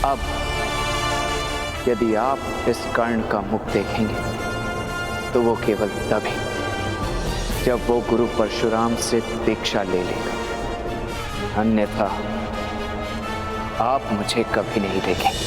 अब यदि आप इस कर्ण का मुख देखेंगे तो वो केवल तभी जब वो गुरु परशुराम से दीक्षा ले लेगा, अन्यथा आप मुझे कभी नहीं देखेंगे।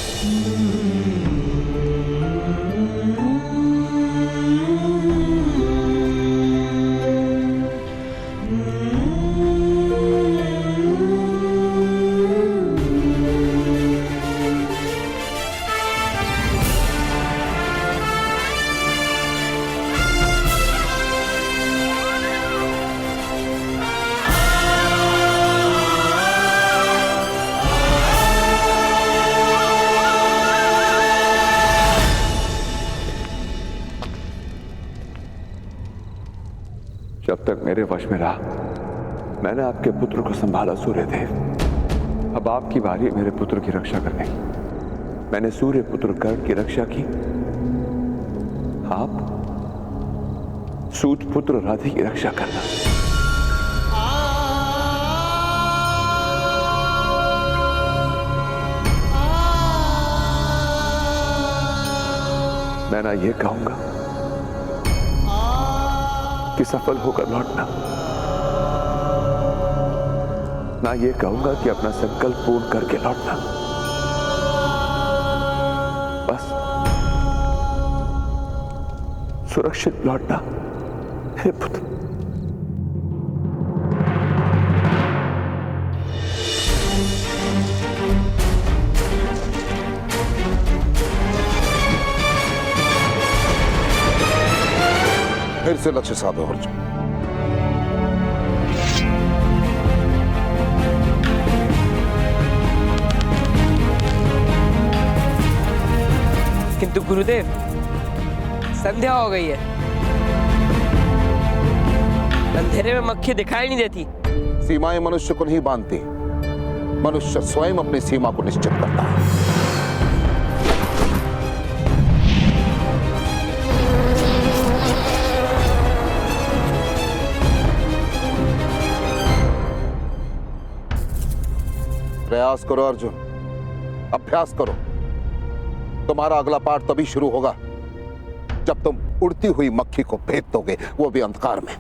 जब तक मेरे वश में रहा मैंने आपके पुत्र को संभाला सूर्यदेव। अब आपकी बारी मेरे पुत्र की रक्षा करने की। मैंने सूर्य पुत्र कर्ण की रक्षा की, आप सूत पुत्र राधि की रक्षा करना। मैं ना ये कहूंगा कि सफल होकर लौटना, ना ये कहूंगा कि अपना संकल्प पूर्ण करके लौटना। बस सुरक्षित लौटना हे पुत्र। फिर से लक्ष्य साधो अर्जुन। किंतु गुरुदेव, संध्या हो गई है, अंधेरे में मक्खी दिखाई नहीं देती। सीमाएं मनुष्य को नहीं बांधती, मनुष्य स्वयं अपनी सीमा को निश्चित करता है। प्रयास करो अर्जुन, अभ्यास करो। तुम्हारा अगला पाठ तभी शुरू होगा जब तुम उड़ती हुई मक्खी को भेद दोगे, वो भी अंधकार में।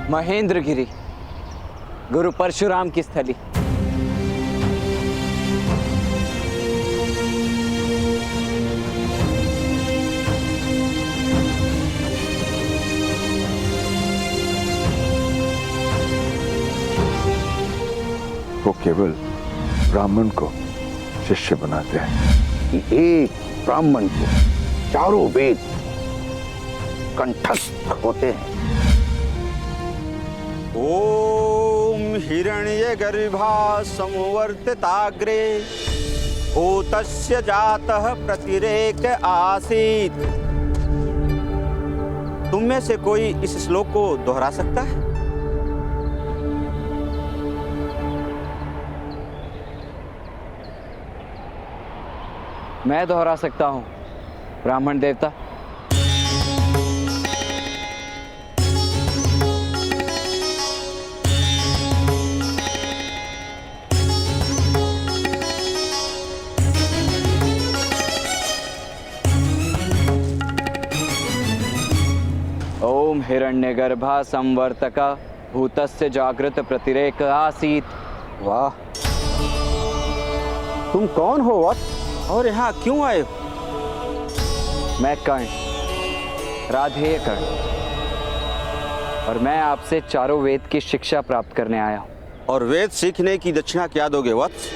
महेंद्रगिरी, गुरु परशुराम की स्थली। वो केवल ब्राह्मण को शिष्य बनाते हैं, कि एक ब्राह्मण को चारों वेद कंठस्थ होते हैं। ओम हिरण्यगर्भा संवर्तिताग्रे भूतस्य जातः प्रतिरेक आसीत्। तुम में से कोई इस श्लोक को दोहरा सकता है? मैं दोहरा सकता हूं, ब्राह्मण देवता। ओम हिरण्यगर्भा संवर्तका भूतस्य जागृत प्रतिरेक आसीत्। वाह, तुम कौन हो वत्स और यहाँ क्यों आए हो? मैं कर्ण, राधेय कर्ण, और मैं आपसे चारों वेद की शिक्षा प्राप्त करने आया हूं। और वेद सीखने की दक्षिणा क्या दोगे वत्स?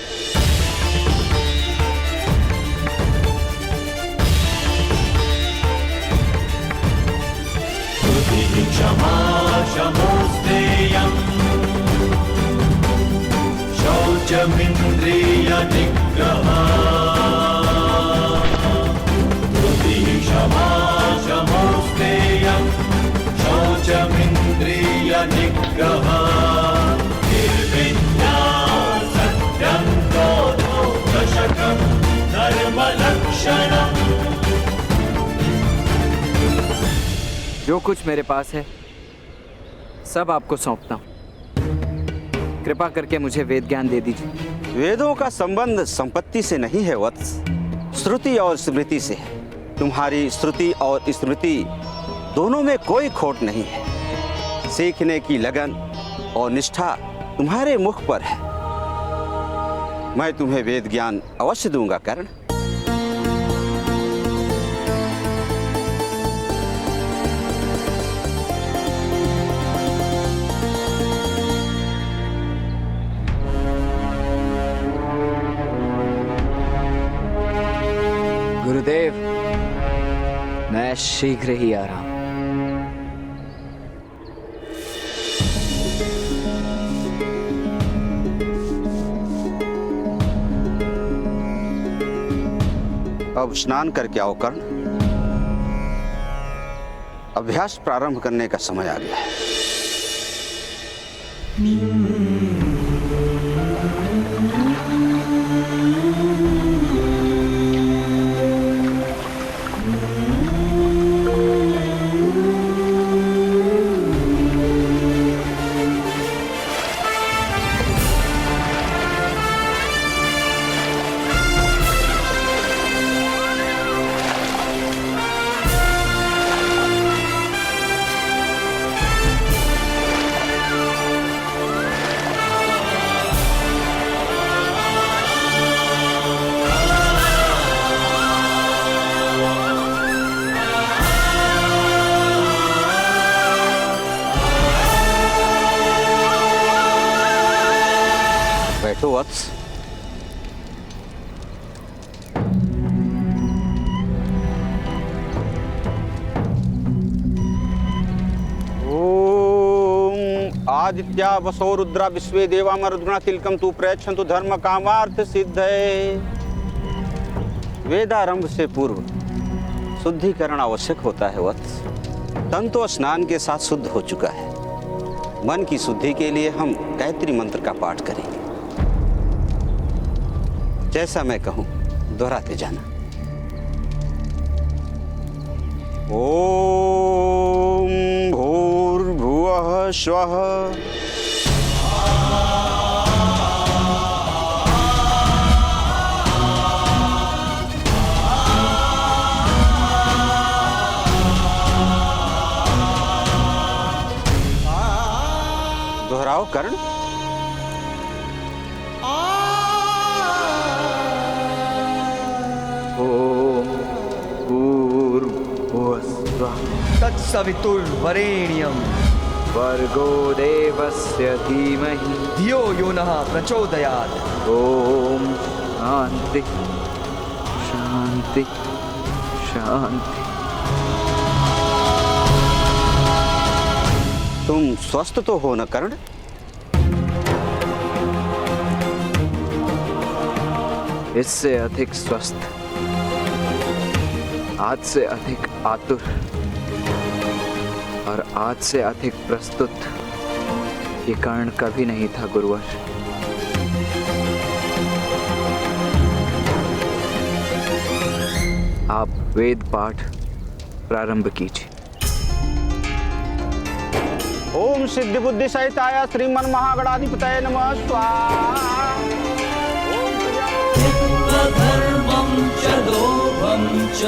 क्षमा शमोस्तेयम् शौचमिन्द्रिय निग्रहा। क्षमा शमोस्तेयम् शौचमिन्द्रिय निग्रहा। निर्विद्या सत्यं क्रोधो दशकं धर्मलक्षणम्। जो कुछ मेरे पास है सब आपको सौंपता हूं। कृपा करके मुझे वेद ज्ञान दे दीजिए। वेदों का संबंध संपत्ति से नहीं है वत्स, श्रुति और स्मृति से है। तुम्हारी श्रुति और स्मृति दोनों में कोई खोट नहीं है। सीखने की लगन और निष्ठा तुम्हारे मुख पर है। मैं तुम्हें वेद ज्ञान अवश्य दूंगा कर्ण। गुरुदेव, मैं शीघ्र ही आ रहा हूं। अब स्नान करके आओ कर्ण। अभ्यास प्रारंभ करने का समय आ गया है। बैठो वत्स। ओम आदित्या वसो रुद्रा विश्वे देवा मरुद्गुणा तिलकम तु प्रयच्छन्तु धर्म कामार्थ सिद्धये। वेदारंभ से पूर्व शुद्धिकरण आवश्यक होता है वत्स। तन तो स्नान के साथ शुद्ध हो चुका है। मन की शुद्धि के लिए हम गायत्री मंत्र का पाठ करेंगे। जैसा मैं कहूं दोहराते जाना। ओम भूर्भुवः स्वः दोहराओ कर्ण। तत्सवितुर्वरेण्यं भर्गो देवस्य धीमहि धियो यो नः प्रचोदयात्। ओम शांति शांति शांति। तुम स्वस्थ तो हो न कर्ण? इससे अधिक स्वस्थ, आज से अधिक आतुर और आज से अधिक प्रस्तुत ये कर्ण कभी नहीं था गुरुवर। आप वेद पाठ प्रारंभ कीजिए। ओम सिद्धि बुद्धि सहिताय श्रीमन महागणाधिपतये नमः स्वाहा। धर्मं च लोभं च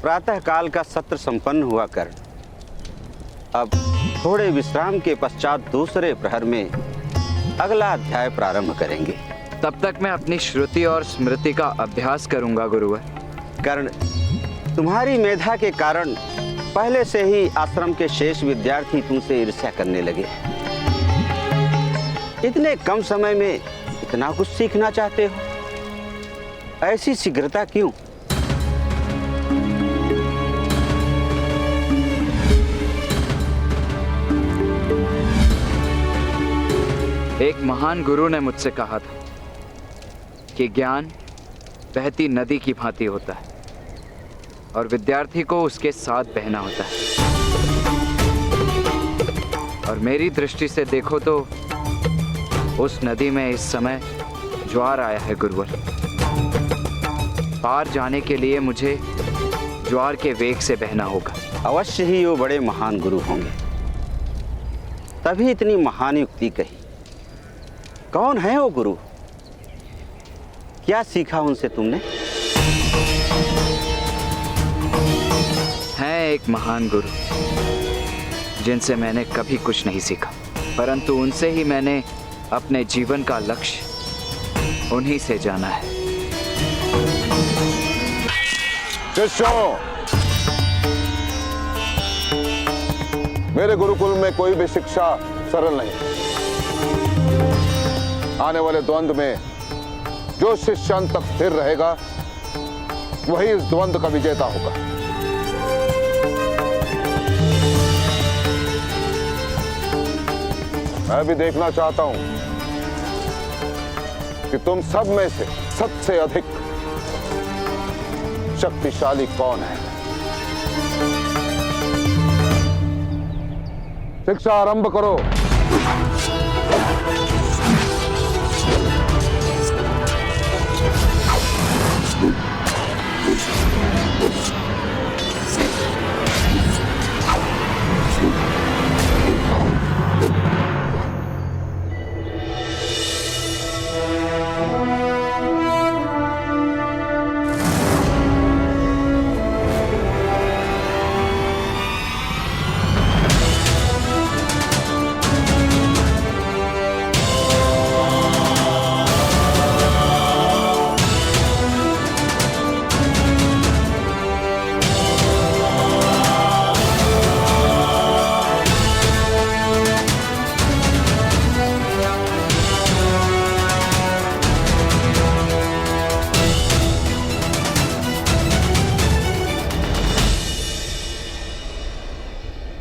प्रातः काल का सत्र संपन्न हुआ कर्ण। अब थोड़े विश्राम के पश्चात दूसरे प्रहर में अगला अध्याय प्रारंभ करेंगे। तब तक मैं अपनी श्रुति और स्मृति का अभ्यास करूंगा गुरुवर। कर्ण, तुम्हारी मेधा के कारण पहले से ही आश्रम के शेष विद्यार्थी तुमसे ईर्ष्या करने लगे। इतने कम समय में इतना कुछ सीखना चाहते हो, ऐसी शीघ्रता क्यों? एक महान गुरु ने मुझसे कहा था कि ज्ञान बहती नदी की भांति होता है और विद्यार्थी को उसके साथ बहना होता है। और मेरी दृष्टि से देखो तो उस नदी में इस समय ज्वार आया है गुरुवर। पार जाने के लिए मुझे ज्वार के वेग से बहना होगा। अवश्य ही वो बड़े महान गुरु होंगे, तभी इतनी महान युक्ति कही। कौन है वो गुरु? क्या सीखा उनसे तुमने? है एक महान गुरु जिनसे मैंने कभी कुछ नहीं सीखा, परंतु उनसे ही मैंने अपने जीवन का लक्ष्य उन्हीं से जाना है। शिष्यों, मेरे गुरुकुल में कोई भी शिक्षा सरल नहीं। आने वाले द्वंद्व में जो शिष्य अंत तक स्थिर रहेगा वही इस द्वंद्व का विजेता होगा। मैं भी देखना चाहता हूं कि तुम सब में से सबसे अधिक शक्तिशाली कौन है। शिक्षा आरंभ करो।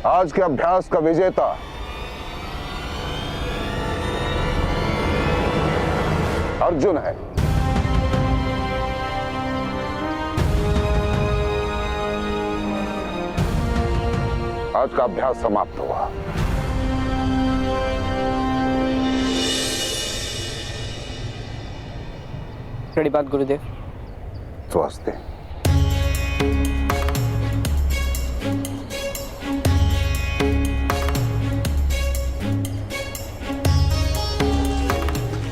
आज के अभ्यास का विजेता अर्जुन है। आज का अभ्यास समाप्त हुआ। बड़ी बात गुरुदेव। स्वस्ति।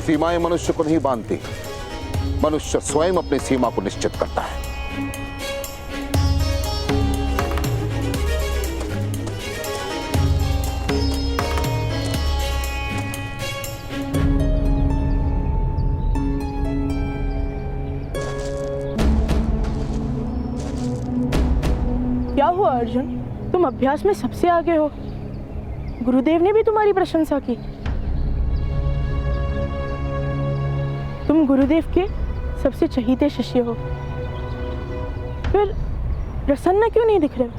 सीमाएं मनुष्य को नहीं बांधती, मनुष्य स्वयं अपनी सीमा को निश्चित करता है। क्या हुआ अर्जुन, तुम अभ्यास में सबसे आगे हो। गुरुदेव ने भी तुम्हारी प्रशंसा की। तुम गुरुदेव के सबसे चहीते शिष्य हो, फिर प्रसन्न क्यों नहीं दिख रहे हो?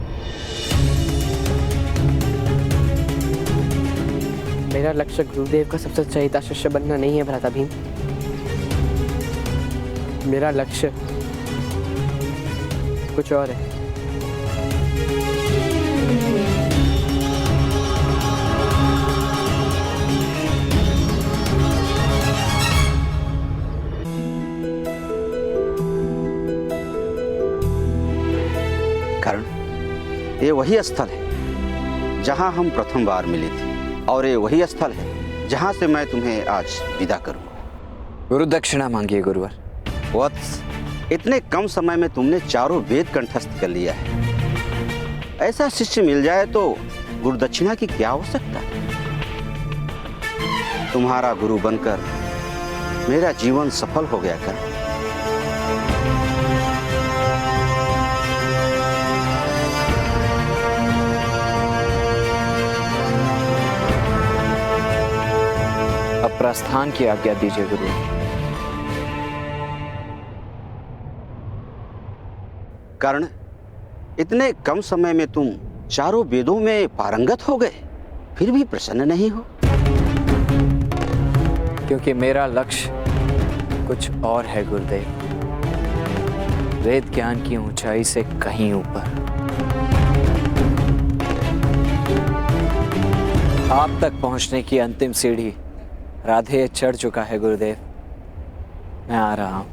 मेरा लक्ष्य गुरुदेव का सबसे चहेता शिष्य बनना नहीं है भ्राता भीम। मेरा लक्ष्य कुछ और है। कर्ण, ये वही स्थल है जहां हम प्रथम बार मिले थे, और ये वही स्थल है जहां से मैं तुम्हें आज विदा करूंगा। गुरु दक्षिणा मांगिए गुरुवर। वत्स, इतने कम समय में तुमने चारों वेद कंठस्थ कर लिया है। ऐसा शिष्य मिल जाए तो गुरु दक्षिणा की क्या आवश्यकता। तुम्हारा गुरु बनकर मेरा जीवन सफल हो गया कर। अब प्रस्थान की आज्ञा दीजिए गुरु। कर्ण, इतने कम समय में तुम चारों वेदों में पारंगत हो गए, फिर भी प्रसन्न नहीं हो। क्योंकि मेरा लक्ष्य कुछ और है गुरुदेव। वेद ज्ञान की ऊंचाई से कहीं ऊपर। आप तक पहुंचने की अंतिम सीढ़ी राधे चढ़ चुका है गुरुदेव। मैं आ रहा हूं।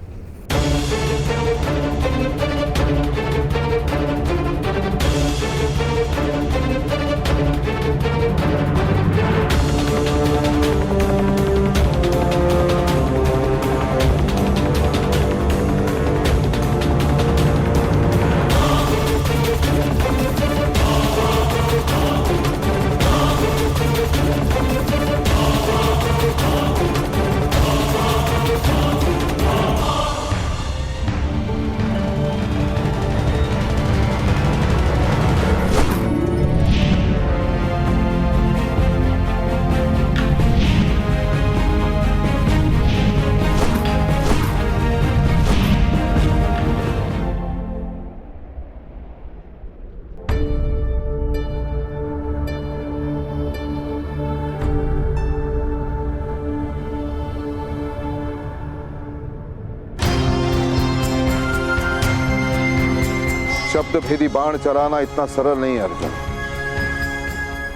शब्द भेदी बाण चलाना इतना सरल नहीं है अर्जुन।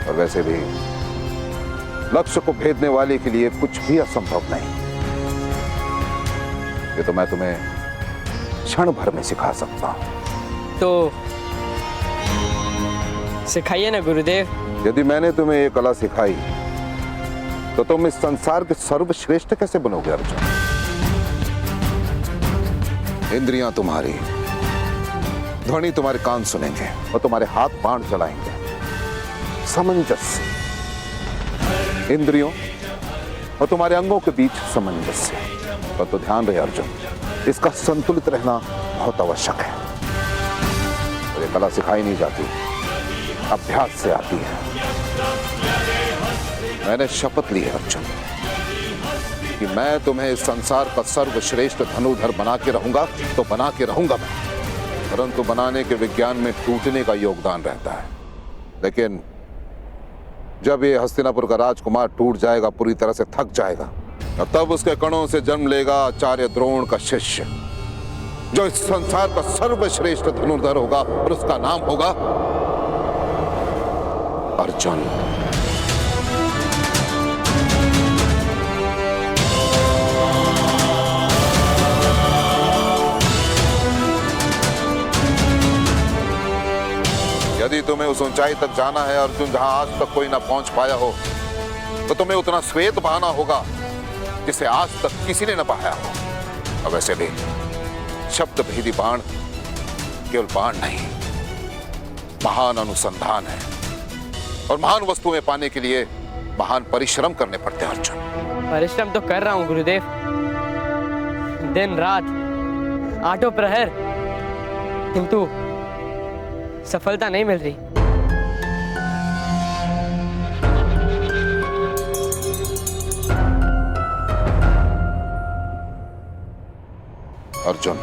और वैसे भी लक्ष्य को भेदने वाले के लिए कुछ भी असंभव नहीं। ये तो मैं तुम्हें क्षण भर में सिखा सकता हूं। तो सिखाइए ना गुरुदेव। यदि मैंने तुम्हें ये कला सिखाई तो तुम इस संसार के सर्वश्रेष्ठ कैसे बनोगे अर्जुन? इंद्रियां तुम्हारी, ध्वनि तुम्हारे कान सुनेंगे और तुम्हारे हाथ बाण चलाएंगे। सामंजस्य इंद्रियों और तुम्हारे अंगों के बीच सामंजस्य। पर तो ध्यान रहे अर्जुन, इसका संतुलित रहना बहुत आवश्यक है। और ये कला सिखाई नहीं जाती, अभ्यास से आती है। मैंने शपथ ली है अर्जुन कि मैं तुम्हें इस संसार का सर्वश्रेष्ठ धनुर्धर बना के रहूंगा, तो बना के रहूंगा मैं। परंतु बनाने के विज्ञान में टूटने का योगदान रहता है। लेकिन जब ये हस्तिनापुर का राजकुमार टूट जाएगा, पूरी तरह से थक जाएगा, और तब उसके कणों से जन्म लेगा आचार्य द्रोण का शिष्य, जो इस संसार का सर्वश्रेष्ठ धनुर्धर होगा, और उसका नाम होगा अर्जुन। यदि तुम्हें उस ऊंचाई तक जाना है अर्जुन जहां आज तक कोई ना पहुंच पाया हो, तो तुम्हें उतना श्वेत बहाना होगा जिसे आज तक किसी ने न पाया हो। अब वैसे भी शब्द भेदी बाण केवल बाण नहीं, महान अनुसंधान है, और महान वस्तुएं पाने के लिए महान परिश्रम करने पड़ते हैं अर्जुन। परिश्रम तो कर रहा हूँ गुरुदेव, दिन रात आठों प्रहर, किंतु सफलता नहीं मिल रही। अर्जुन,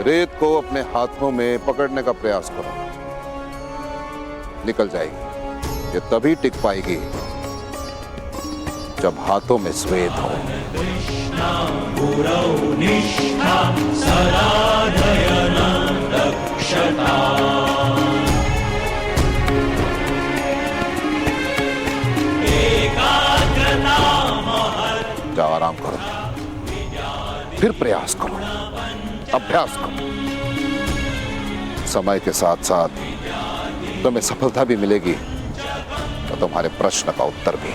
रेत को अपने हाथों में पकड़ने का प्रयास करो, निकल जाएगी। ये तभी टिक पाएगी जब हाथों में श्वेत हो। जाओ आराम करो, फिर प्रयास करो, अभ्यास करो। समय के साथ साथ तुम्हें सफलता भी मिलेगी और तुम्हारे प्रश्न का उत्तर भी।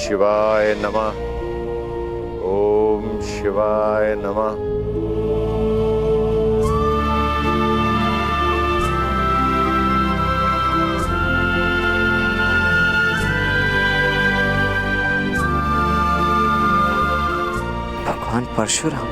शिवाय नमः। ओम शिवाय नमः। भगवान परशुराम,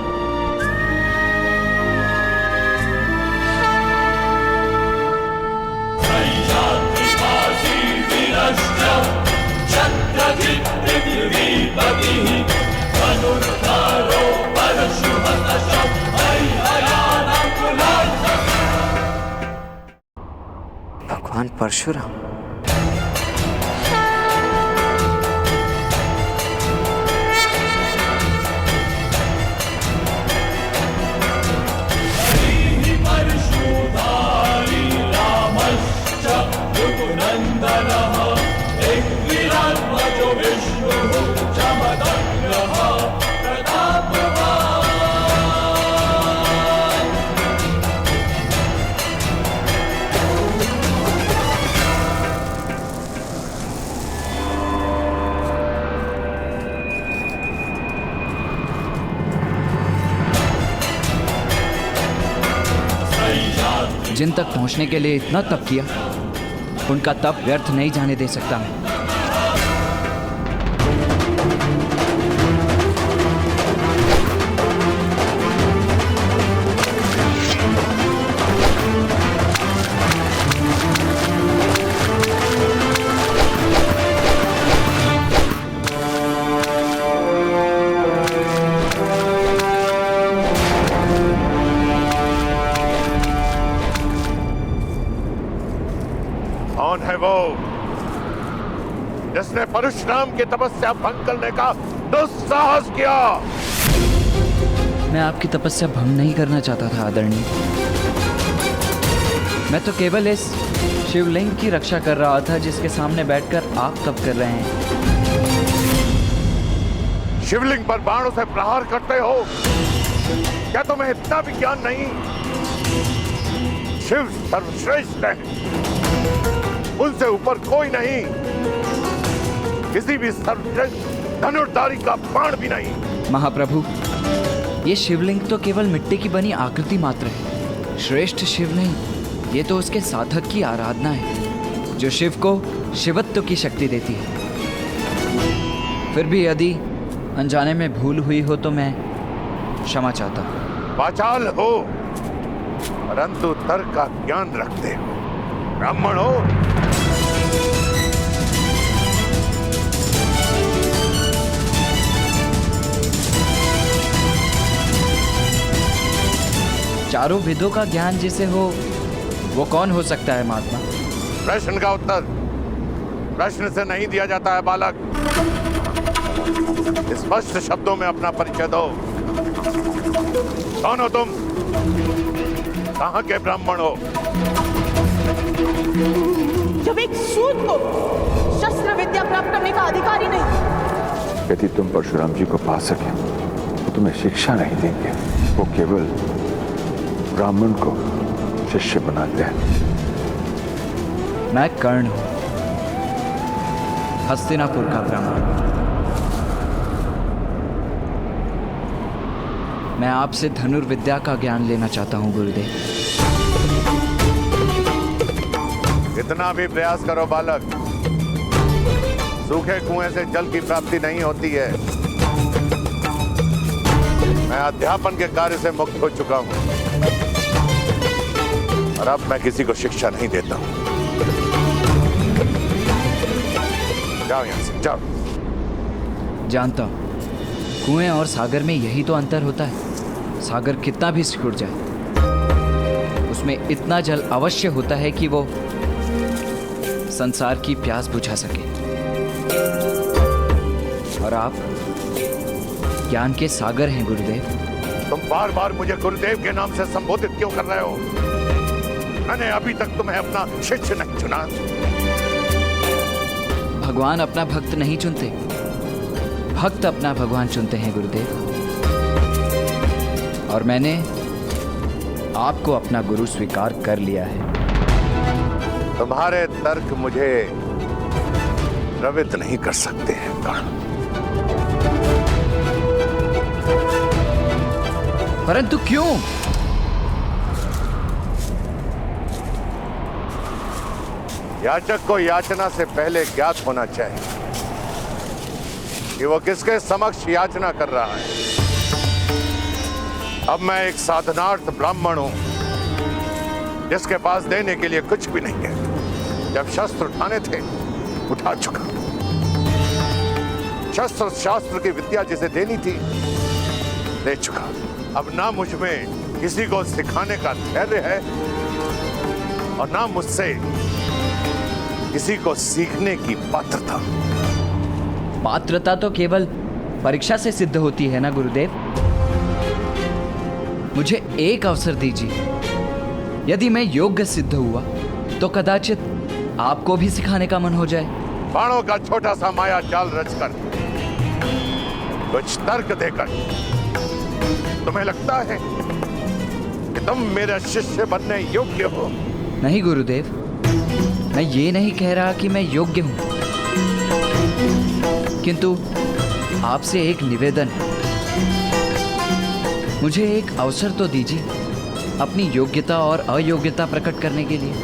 भगवान परशुराम। जिन तक पहुंचने के लिए इतना तप किया, उनका तप व्यर्थ नहीं जाने दे सकता मैं। कौन है वो जिसने परशुराम की तपस्या भंग करने का दुस्साहस किया? मैं आपकी तपस्या भंग नहीं करना चाहता था आदरणीय। मैं तो केवल इस शिवलिंग की रक्षा कर रहा था जिसके सामने बैठकर आप तप कर रहे हैं। शिवलिंग पर बाणों से प्रहार करते हो? क्या तुम्हें इतना भी ज्ञान नहीं? शिव सर्वश्रेष्ठ है, उनसे ऊपर कोई नहीं। किसी भी सर्वश्रेष्ठ धनुर्धारी का बाण भी नहीं। महाप्रभु, ये शिवलिंग तो केवल मिट्टी की बनी आकृति मात्र है। श्रेष्ठ शिव नहीं, ये तो उसके साधक की आराधना है जो शिव को शिवत्व की शक्ति देती है। फिर भी यदि अनजाने में भूल हुई हो तो मैं क्षमा चाहता हूँ। वाचाल हो परंतु तर्क का ज्ञान रखते हो। ब्राह्मण हो चारों वेदों का ज्ञान जिसे हो वो कौन हो सकता है महात्मा? प्रश्न का उत्तर प्रश्न से नहीं दिया जाता है बालक। स्पष्ट शब्दों में अपना परिचय दो। कौन हो तुम? कहां के ब्राह्मण हो? जब एक सूत को शस्त्र विद्या प्राप्त करने का अधिकार ही नहीं। यदि तुम परशुराम जी को पा सके तो तुम्हें शिक्षा नहीं देंगे, वो केवल ब्राह्मण को शिष्य बनाते हैं। मैं कर्ण हूं, हस्तिनापुर का ब्राह्मण। मैं आपसे धनुर्विद्या का ज्ञान लेना चाहता हूं गुरुदेव। इतना भी प्रयास करो बालक, सूखे कुएं से जल की प्राप्ति नहीं होती है। मैं अध्यापन के कार्य से मुक्त हो चुका हूं और अब मैं किसी को शिक्षा नहीं देता हूं। जाओ यहां से, जाओ। जानता हूं, कुएं और सागर में यही तो अंतर होता है। सागर कितना भी सिकुड़ जाए, उसमें इतना जल अवश्य होता है कि वो संसार की प्यास बुझा सके। और आप ज्ञान के सागर हैं गुरुदेव। तुम बार बार मुझे गुरुदेव के नाम से संबोधित क्यों कर रहे हो? मैंने अभी तक तुम्हें अपना शिष्य नहीं चुना। भगवान अपना भक्त नहीं चुनते, भक्त अपना भगवान चुनते हैं गुरुदेव। और मैंने आपको अपना गुरु स्वीकार कर लिया है। तुम्हारे तर्क मुझे प्रवृत्त नहीं कर सकते हैं कर्ण। परंतु क्यों? याचक को याचना से पहले ज्ञात होना चाहिए कि वो किसके समक्ष याचना कर रहा है। अब मैं एक साधनार्थ ब्राह्मण हूं जिसके पास देने के लिए कुछ भी नहीं है। जब शस्त्र उठाने थे उठा चुका। शस्त्र शास्त्र की विद्या जिसे देनी थी दे चुका। अब ना मुझ में किसी को सिखाने का धैर्य है और ना मुझसे किसी को सीखने की पात्रता। पात्रता तो केवल परीक्षा से सिद्ध होती है ना गुरुदेव। मुझे एक अवसर दीजिए, यदि मैं योग्य सिद्ध हुआ तो कदाचित आपको भी सिखाने का मन हो जाए। बाणों का छोटा सा माया जाल रचकर कुछ तर्क देकर तुम्हें लगता है कि तुम मेरा शिष्य बनने योग्य हो? नहीं गुरुदेव, मैं ये नहीं कह रहा कि मैं योग्य हूं, किंतु आपसे एक निवेदन है। मुझे एक अवसर तो दीजिए अपनी योग्यता और अयोग्यता प्रकट करने के लिए।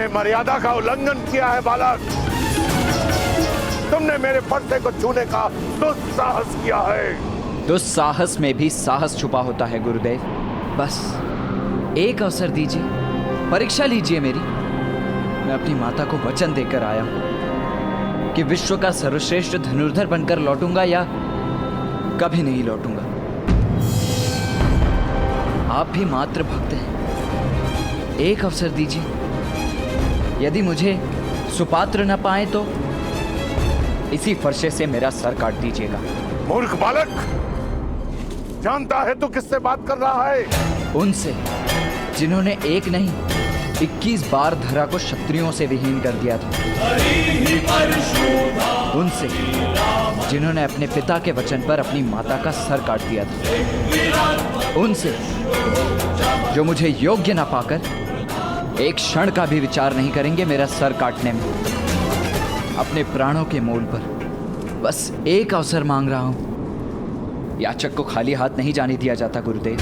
मर्यादा का उल्लंघन किया है बालक। तुमने मेरे पर्दे को छूने का दुस्साहस किया है। दुस्साहस में भी साहस छुपा होता है गुरुदेव। बस एक अवसर दीजिए, परीक्षा लीजिए मेरी। मैं अपनी माता को वचन देकर आया हूं कि विश्व का सर्वश्रेष्ठ धनुर्धर बनकर लौटूंगा या कभी नहीं लौटूंगा। आप भी मात्र भक्त हैं, एक अवसर दीजिए। यदि मुझे सुपात्र न पाए तो इसी फरसे से मेरा सर काट दीजिएगा। मूर्ख बालक, जानता है तू किससे बात कर रहा है? उनसे जिन्होंने एक नहीं 21 बार धरा को क्षत्रियों से विहीन कर दिया था। उनसे जिन्होंने अपने पिता के वचन पर अपनी माता का सर काट दिया था। उनसे जो मुझे योग्य न पाकर एक क्षण का भी विचार नहीं करेंगे मेरा सर काटने में। अपने प्राणों के मोल पर बस एक अवसर मांग रहा हूं। याचक को खाली हाथ नहीं जाने दिया जाता गुरुदेव।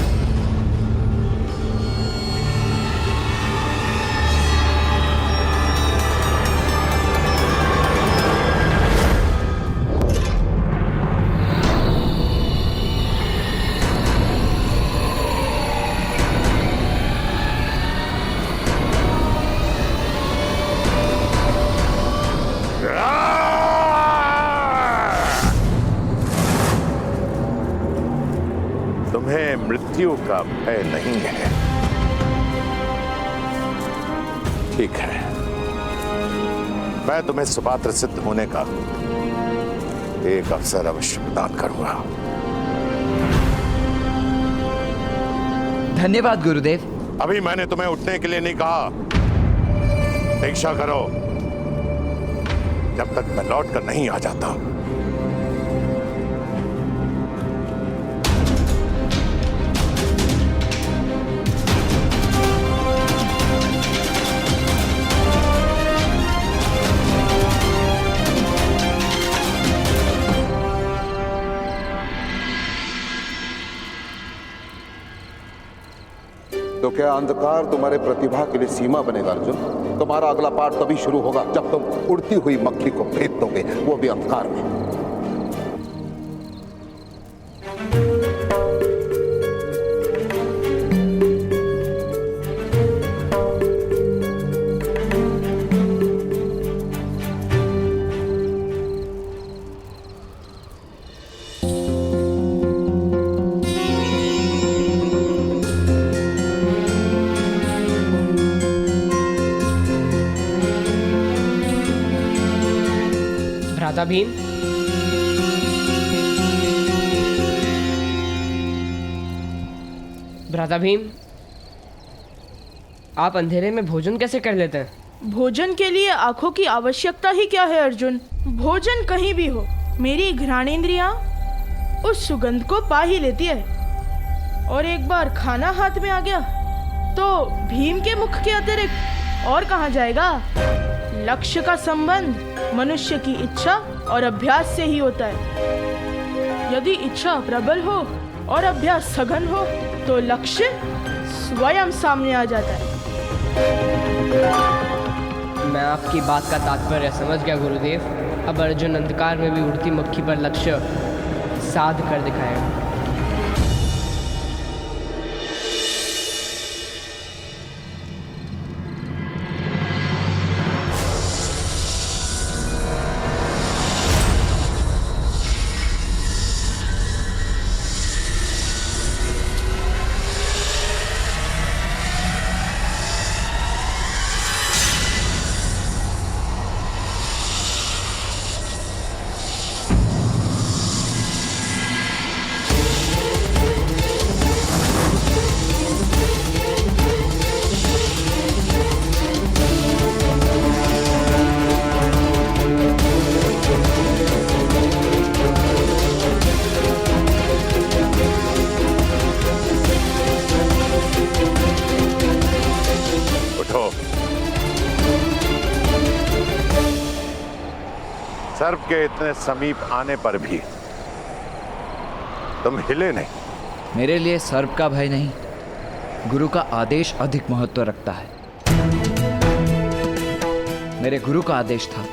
मृत्यु का भय नहीं है। ठीक है, मैं तुम्हें सुपात्र सिद्ध होने का एक अवसर अवश्य प्रदान करूंगा। धन्यवाद गुरुदेव। अभी मैंने तुम्हें उठने के लिए नहीं कहा। दीक्षा करो जब तक मैं लौट कर नहीं आ जाता। तो क्या अंधकार तुम्हारे प्रतिभा के लिए सीमा बनेगा अर्जुन? तुम्हारा अगला पाठ तभी शुरू होगा जब तुम उड़ती हुई मक्खी को फेंक दोगे, वो भी अंधकार में। भ्राता भीम, भ्राता भीम, आप अंधेरे में भोजन कैसे कर लेते हैं? भोजन के लिए आंखों की आवश्यकता ही क्या है अर्जुन? भोजन कहीं भी हो, मेरी घ्राणेंद्रियां उस सुगंध को पा ही लेती है। और एक बार खाना हाथ में आ गया तो भीम के मुख के अतिरिक्त और कहाँ जाएगा? लक्ष्य का संबंध मनुष्य की इच्छा और अभ्यास से ही होता है। यदि इच्छा प्रबल हो और अभ्यास सघन हो तो लक्ष्य स्वयं सामने आ जाता है। मैं आपकी बात का तात्पर्य समझ गया गुरुदेव। अब अर्जुन अंधकार में भी उड़ती मक्खी पर लक्ष्य साध कर दिखाएगा। सर्प के इतने समीप आने पर भी तुम हिले नहीं। मेरे लिए सर्प का भय नहीं, गुरु का आदेश अधिक महत्व रखता है। मेरे गुरु का आदेश था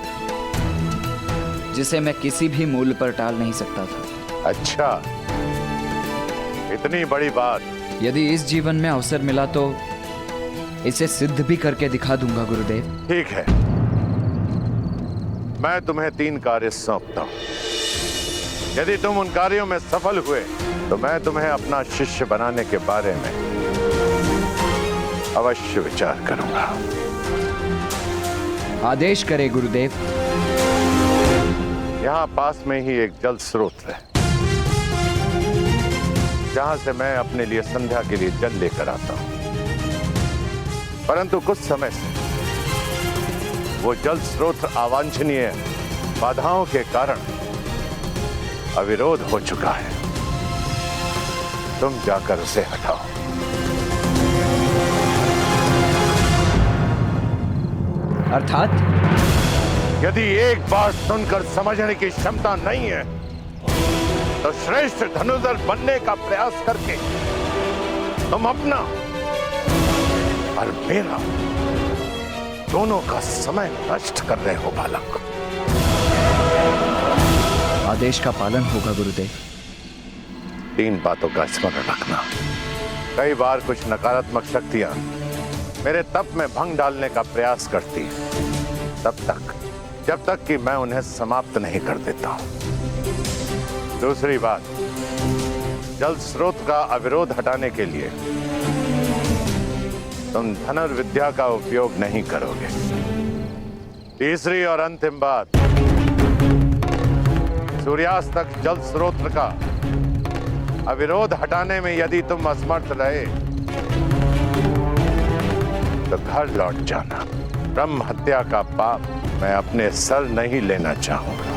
जिसे मैं किसी भी मूल्य पर टाल नहीं सकता था। अच्छा, इतनी बड़ी बात। यदि इस जीवन में अवसर मिला तो इसे सिद्ध भी करके दिखा दूंगा गुरुदेव। ठीक है, मैं तुम्हें 3 कार्य सौंपता हूं। यदि तुम उन कार्यों में सफल हुए तो मैं तुम्हें अपना शिष्य बनाने के बारे में अवश्य विचार करूंगा। आदेश करे गुरुदेव। यहां पास में ही एक जल स्रोत है जहां से मैं अपने लिए संध्या के लिए जल लेकर आता हूं, परंतु कुछ समय से वो जल स्रोत अवांछनीय बाधाओं के कारण अविरोध हो चुका है। तुम जाकर उसे हटाओ। अर्थात यदि एक बात सुनकर समझने की क्षमता नहीं है तो श्रेष्ठ धनुर्धर बनने का प्रयास करके तुम अपना और मेरा दोनों का समय नष्ट कर रहे हो बालक। आदेश का पालन होगा गुरुदेव। 3 बातों का स्मरण रखना। कई बार कुछ नकारात्मक शक्तियां मेरे तप में भंग डालने का प्रयास करती, तब तक जब तक कि मैं उन्हें समाप्त नहीं कर देता हूं। दूसरी बात, जल स्रोत का अविरोध हटाने के लिए तुम धनुर्विद्या का उपयोग नहीं करोगे। तीसरी और अंतिम बात, सूर्यास्त तक जल स्रोत का अविरोध हटाने में यदि तुम असमर्थ रहे तो घर लौट जाना। ब्रह्म हत्या का पाप मैं अपने सर नहीं लेना चाहूंगा।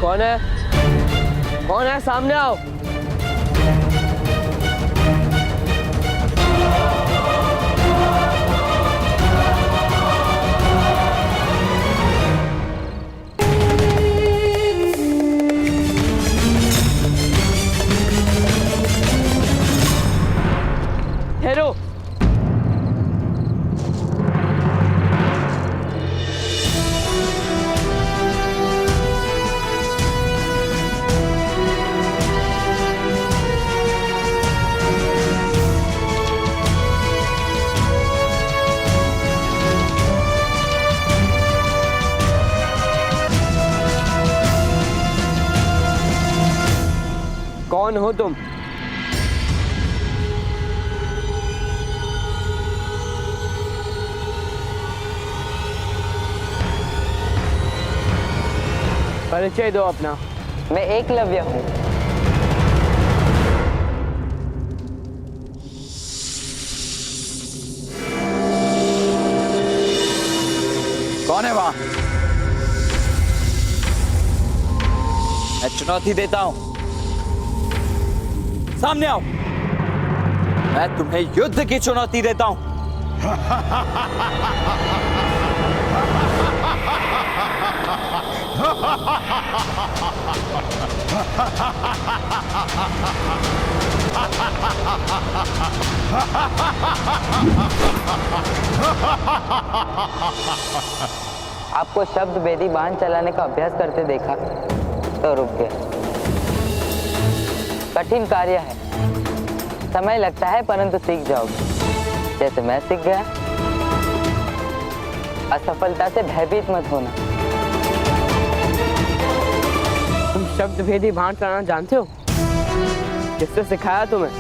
कौन है? कौन है? सामने आओ। ठहरो। कौन हो तुम? परिचय दो अपना। मैं एकलव्य हूँ। कौन है वहां? मैं चुनौती देता हूं, सामने आओ। मैं तुम्हें युद्ध की चुनौती देता हूं। आपको शब्द भेदी बाण चलाने का अभ्यास करते देखा तो रुक गया। कठिन कार्य है, समय लगता है, परंतु सीख जाओगे जैसे मैं सीख गया। असफलता से भयभीत मत होना। तुम शब्द भेदी बाण चलाना जानते हो? किससे सिखाया तुम्हें?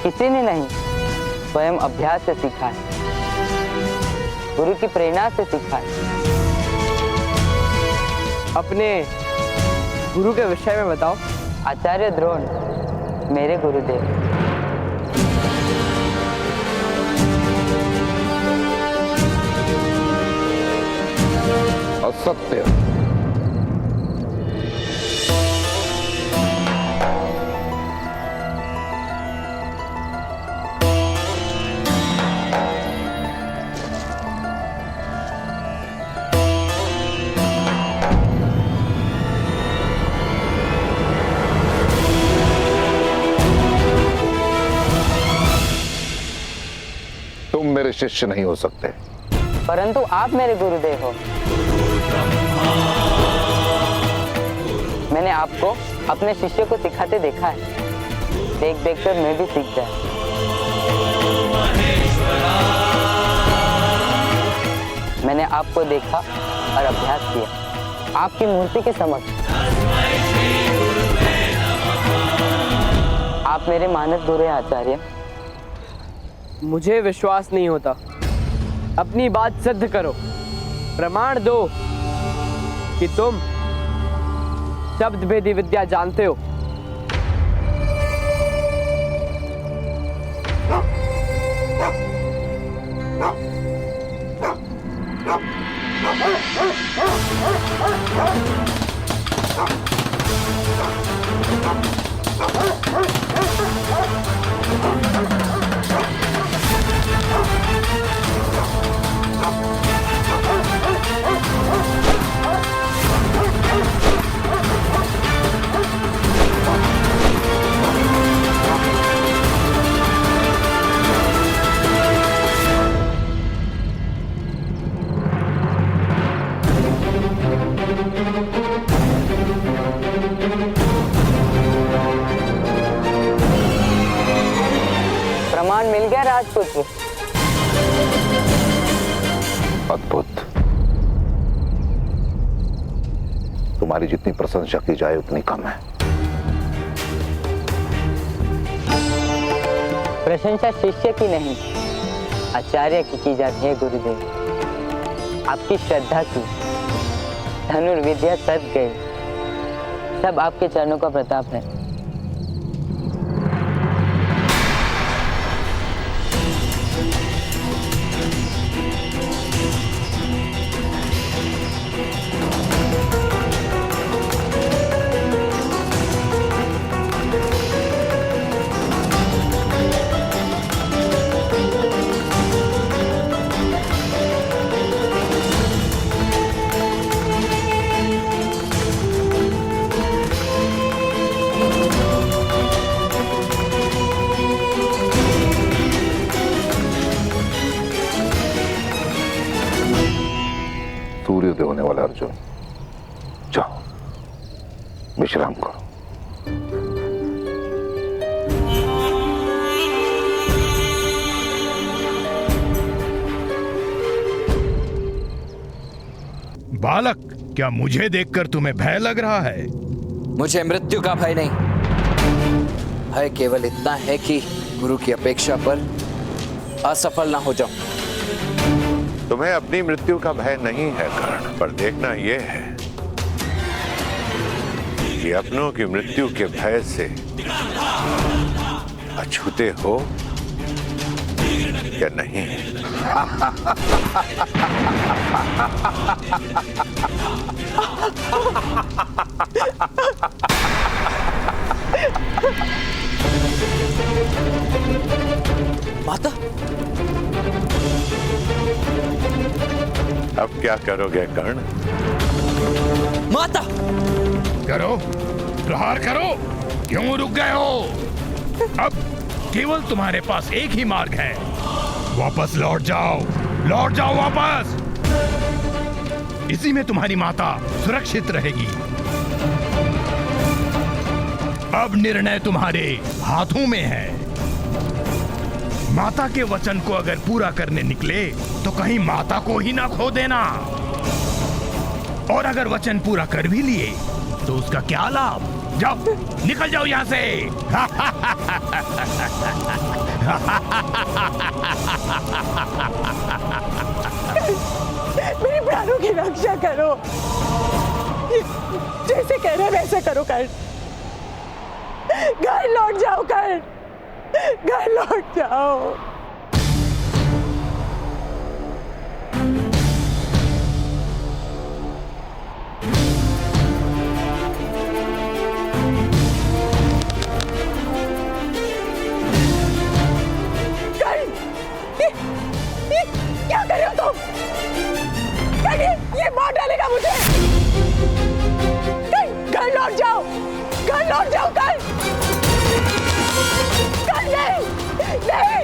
किसी ने नहीं, स्वयं अभ्यास से सीखा है। गुरु की प्रेरणा से सीखा है। अपने गुरु के विषय में बताओ। आचार्य द्रोण मेरे गुरुदेव। असत्य। तुम मेरे शिष्य नहीं हो सकते। परंतु आप मेरे गुरुदेव हो। मैंने आपको अपने शिष्य को सिखाते देखा है। देख देख कर मैं भी सीख गया। मैंने आपको देखा और अभ्यास किया आपकी मूर्ति के समक्ष। आप मेरे मानस गुरु हैं आचार्य। मुझे विश्वास नहीं होता। अपनी बात सिद्ध करो, प्रमाण दो कि तुम शब्द भेदी विद्या जानते हो। प्रमाण मिल गया राजपुत्र। अद्भुत। तुम्हारी जितनी प्रशंसा की जाए उतनी कम है। प्रशंसा शिष्य की नहीं, आचार्य की जाती है गुरुदेव। आपकी श्रद्धा की धनुर्विद्या सद गई, सब आपके चरणों का प्रताप है। सूर्योदय होने वाला अर्जुन, जाओ विश्राम करो। बालक, क्या मुझे देखकर तुम्हें भय लग रहा है? मुझे मृत्यु का भय नहीं, भय केवल इतना है कि गुरु की अपेक्षा पर असफल ना हो जाऊं। तुम्हें अपनी मृत्यु का भय नहीं है कर्ण, पर देखना यह है कि अपनों की मृत्यु के भय से अछूते हो या नहीं। माता, अब क्या करोगे कर्ण? माता! करो, प्रहार करो। क्यों रुक गए हो? अब केवल तुम्हारे पास एक ही मार्ग है, वापस लौट जाओ वापस। इसी में तुम्हारी माता सुरक्षित रहेगी। अब निर्णय तुम्हारे हाथों में है। माता के वचन को अगर पूरा करने निकले तो कहीं माता को ही ना खो देना, और अगर वचन पूरा कर भी लिए तो उसका क्या लाभ? जाओ, निकल जाओ यहां से। मेरे प्राणों की रक्षा करो, जैसे कह रहे वैसे करो कर्ण। घर लौट जाओ कर्ण, घर लौट जाओ। क्या कर रहे हो तुम? ये मार डालेगा मुझे। घर लौट जाओ, घर लौट जाओ। कर नहीं, नहीं।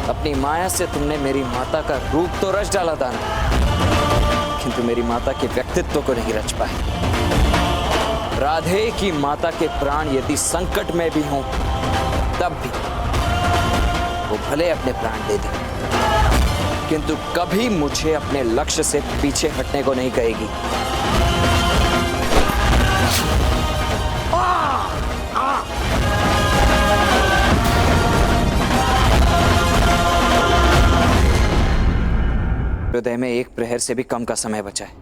अपनी माया से तुमने मेरी माता का रूप तो रच डाला था, किंतु मेरी माता के व्यक्तित्व को नहीं रच पाए। राधे की माता के प्राण यदि संकट में भी हों, तब भी वो भले अपने प्राण दे दे, किंतु कभी मुझे अपने लक्ष्य से पीछे हटने को नहीं कहेगी। हृदय में एक प्रहर से भी कम का समय बचा है।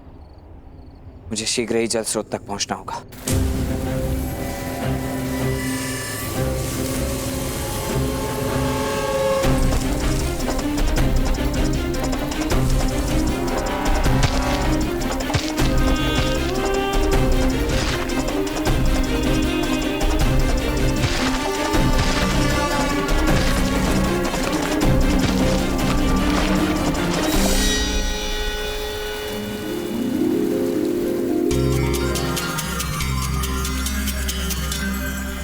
मुझे शीघ्र ही जल स्रोत तक पहुंचना होगा।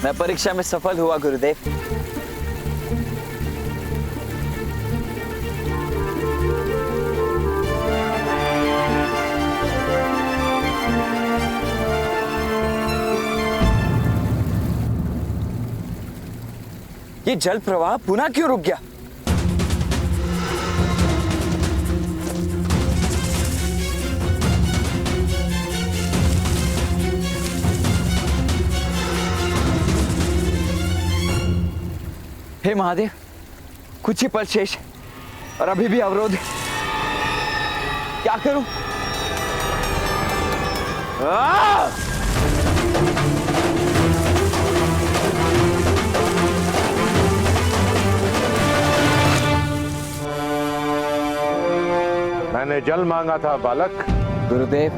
मैं परीक्षा में सफल हुआ गुरुदेव। ये जल प्रवाह पुनः क्यों रुक गया? हे महादेव, कुछ ही पल शेष है और अभी भी अवरोध है। क्या करूं? मैंने जल मांगा था बालक। गुरुदेव,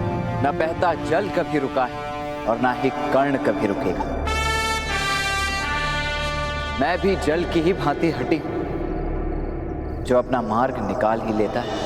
न बहता जल कभी रुका है और ना ही कर्ण कभी रुकेगा। मैं भी जल की ही भांति हटी जो अपना मार्ग निकाल ही लेता है।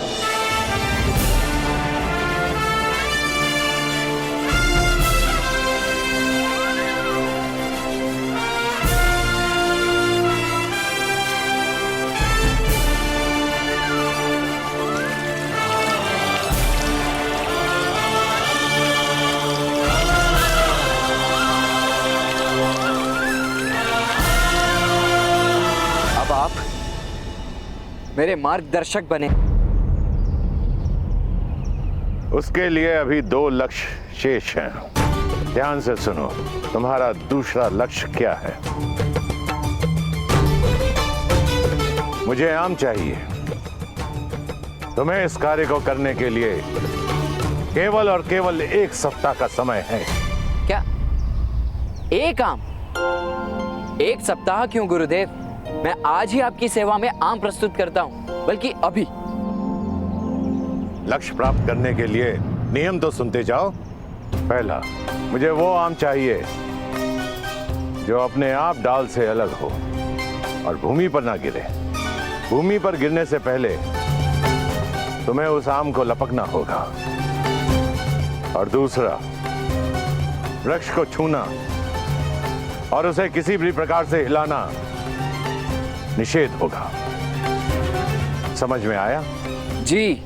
मेरे मार्गदर्शक बने। उसके लिए अभी 2 लक्ष्य शेष हैं। ध्यान से सुनो, तुम्हारा दूसरा लक्ष्य क्या है? मुझे आम चाहिए। तुम्हें इस कार्य को करने के लिए केवल और केवल 1 सप्ताह का समय है। क्या? एक आम? 1 सप्ताह क्यों गुरुदेव? मैं आज ही आपकी सेवा में आम प्रस्तुत करता हूं, बल्कि अभी। लक्ष्य प्राप्त करने के लिए नियम तो सुनते जाओ। पहला, मुझे वो आम चाहिए जो अपने आप डाल से अलग हो और भूमि पर ना गिरे। भूमि पर गिरने से पहले तुम्हें उस आम को लपकना होगा। और दूसरा, वृक्ष को छूना और उसे किसी भी प्रकार से हिलाना निषेध होगा। समझ में आया? जी,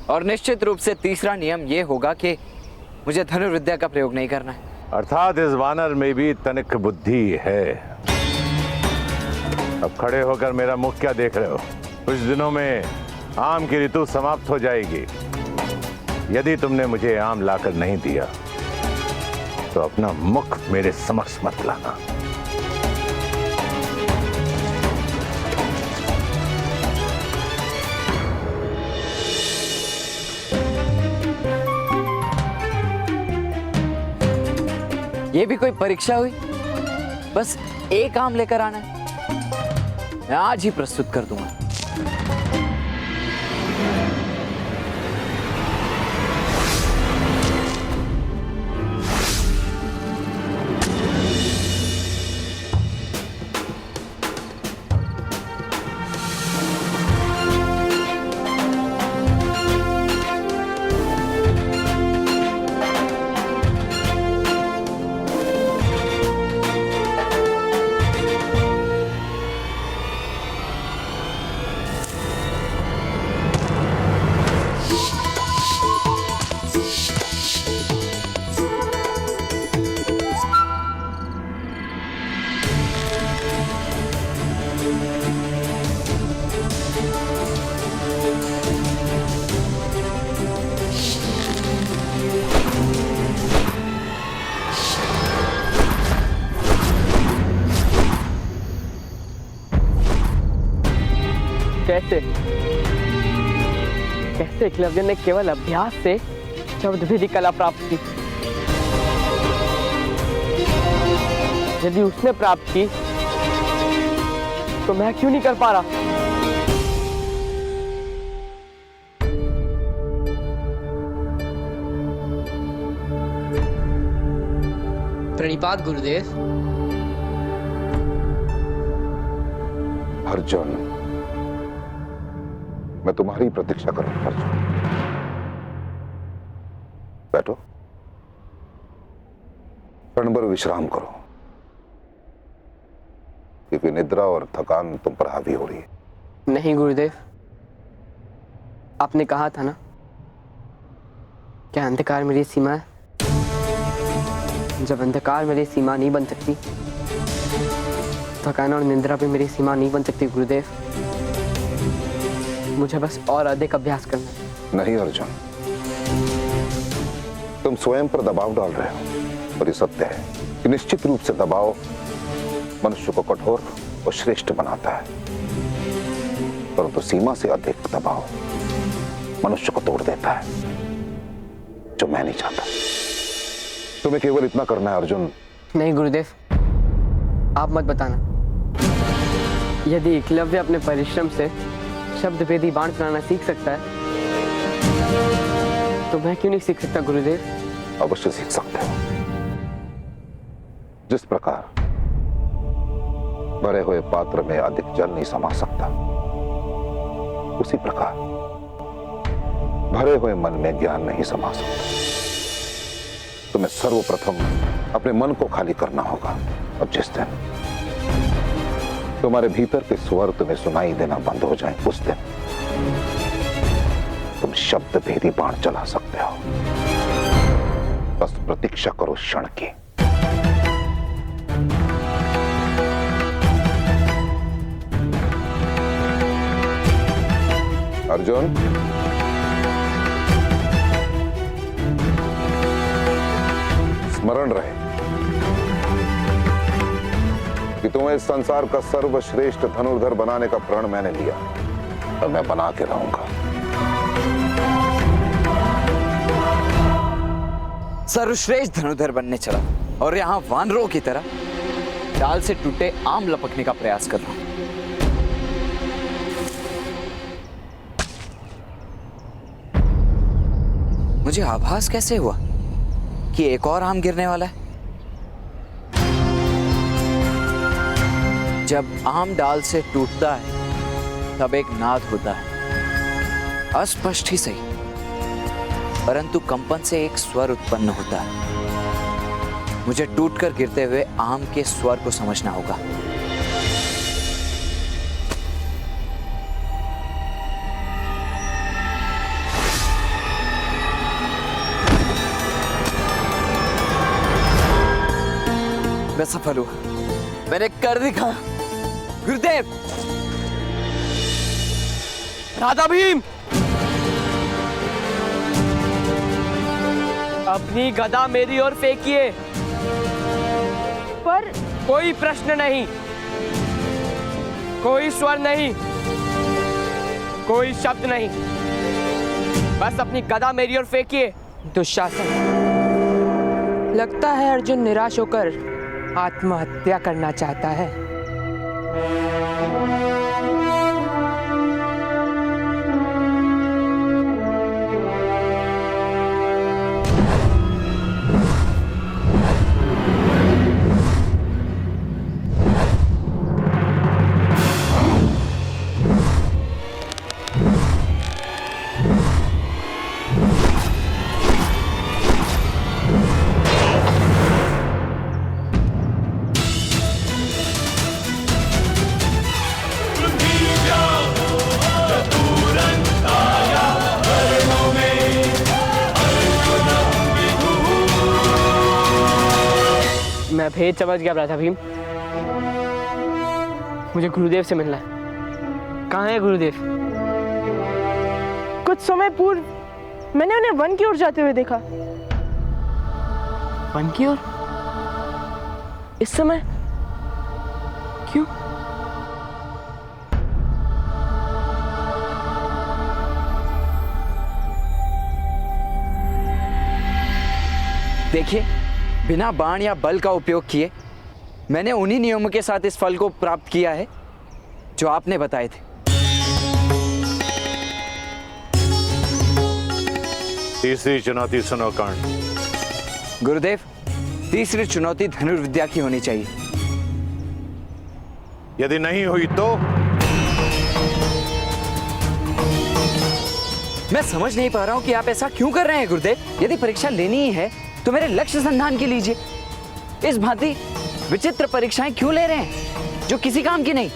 और निश्चित रूप से तीसरा नियम यह होगा कि मुझे धनुर्विद्या का प्रयोग नहीं करना है। अर्थात इस वानर में भी तनिक बुद्धि है। अब खड़े होकर मेरा मुख क्या देख रहे हो? कुछ दिनों में आम की ऋतु समाप्त हो जाएगी। यदि तुमने मुझे आम लाकर नहीं दिया तो अपना मुख मेरे समक्ष मत लाना। ये भी कोई परीक्षा हुई? बस 1 आम लेकर आना है। मैं आज ही प्रस्तुत कर दूंगा। कैसे एकलव्य ने केवल अभ्यास से शब्द भेदी कला प्राप्त की। यदि उसने प्राप्त की तो मैं क्यों नहीं कर पा रहा? प्रणिपात गुरुदेव। अर्जुन, मैं तुम्हारी प्रतीक्षा करूंगा। अर्जुन, बैठो, क्षण भर विश्राम करो, क्योंकि निद्रा और थकान तुम पर हावी हो रही है। नहीं गुरुदेव, आपने कहा था ना, क्या अंधकार मेरी सीमा है? जब अंधकार मेरी सीमा नहीं बन सकती थकान और निंद्रा भी मेरी सीमा नहीं बन सकती गुरुदेव। मुझे बस और अधिक अभ्यास करना है। नहीं अर्जुन, तुम स्वयं पर दबाव डाल रहे हो। और ये सत्य है कि निश्चित रूप से दबाव मनुष्य को कठोर और श्रेष्ठ बनाता है, परंतु सीमा से अधिक दबाव मनुष्य को तोड़ देता है, जो मैं नहीं चाहता। तुम्हें केवल इतना करना है अर्जुन। नहीं गुरुदेव, आप मत बताना। यदि एकलव्य अपने परिश्रम से शब्द भेदी बाण चलाना सीख सकता है, तो मैं क्यों नहीं सीख सकता गुरुदेव? अवश्य सीख सकते हो। जिस प्रकार भरे हुए पात्र में अधिक जल नहीं समा सकता, उसी प्रकार भरे हुए मन में ज्ञान नहीं समा सकता। तुम्हें सर्वप्रथम अपने मन को खाली करना होगा। और जिस दिन तुम्हारे भीतर के स्वर तुम्हें सुनाई देना बंद हो जाए, उस दिन तुम शब्द भेदी बाण चला सकते हो। बस प्रतीक्षा करो क्षण की। अर्जुन, स्मरण रहे कि तुम्हें इस संसार का सर्वश्रेष्ठ धनुर्धर बनाने का प्रण मैंने लिया और मैं बना के रहूंगा। सर्वश्रेष्ठ धनुर्धर बनने चला और यहाँ वानरों की तरह डाल से टूटे आम लपकने का प्रयास कर रहा हूं। मुझे आभास कैसे हुआ कि एक और आम गिरने वाला है? जब आम डाल से टूटता है तब एक नाद होता है, अस्पष्ट ही सही, परंतु कंपन से एक स्वर उत्पन्न होता है। मुझे टूटकर गिरते हुए आम के स्वर को समझना होगा। मैं सफल हुआ, मैंने कर दिखा। गुरुदेव, राधा भीम, अपनी गदा मेरी ओर फेंकिए। पर कोई प्रश्न नहीं, कोई स्वर नहीं, कोई शब्द नहीं, बस अपनी गदा मेरी ओर फेंकिए। दुशासन, लगता है अर्जुन निराश होकर आत्महत्या करना चाहता है। मैं भेद समझ गया राधा भीम। मुझे गुरुदेव से मिलना है। कहाँ है गुरुदेव? कुछ समय पूर्व मैंने उन्हें वन की ओर जाते हुए देखा। वन की ओर? इस समय? क्यों? देखिए, बिना बाण या बल का उपयोग किए मैंने उन्हीं नियमों के साथ इस फल को प्राप्त किया है जो आपने बताए थे। तीसरी चुनौती सुनो कर्ण। गुरुदेव, तीसरी चुनौती धनुर्विद्या की होनी चाहिए। यदि नहीं हुई तो? मैं समझ नहीं पा रहा हूं कि आप ऐसा क्यों कर रहे हैं गुरुदेव। यदि परीक्षा लेनी ही है तो मेरे लक्ष्य संधान की लीजिए। इस भांति विचित्र परीक्षाएं क्यों ले रहे हैं जो किसी काम की नहीं?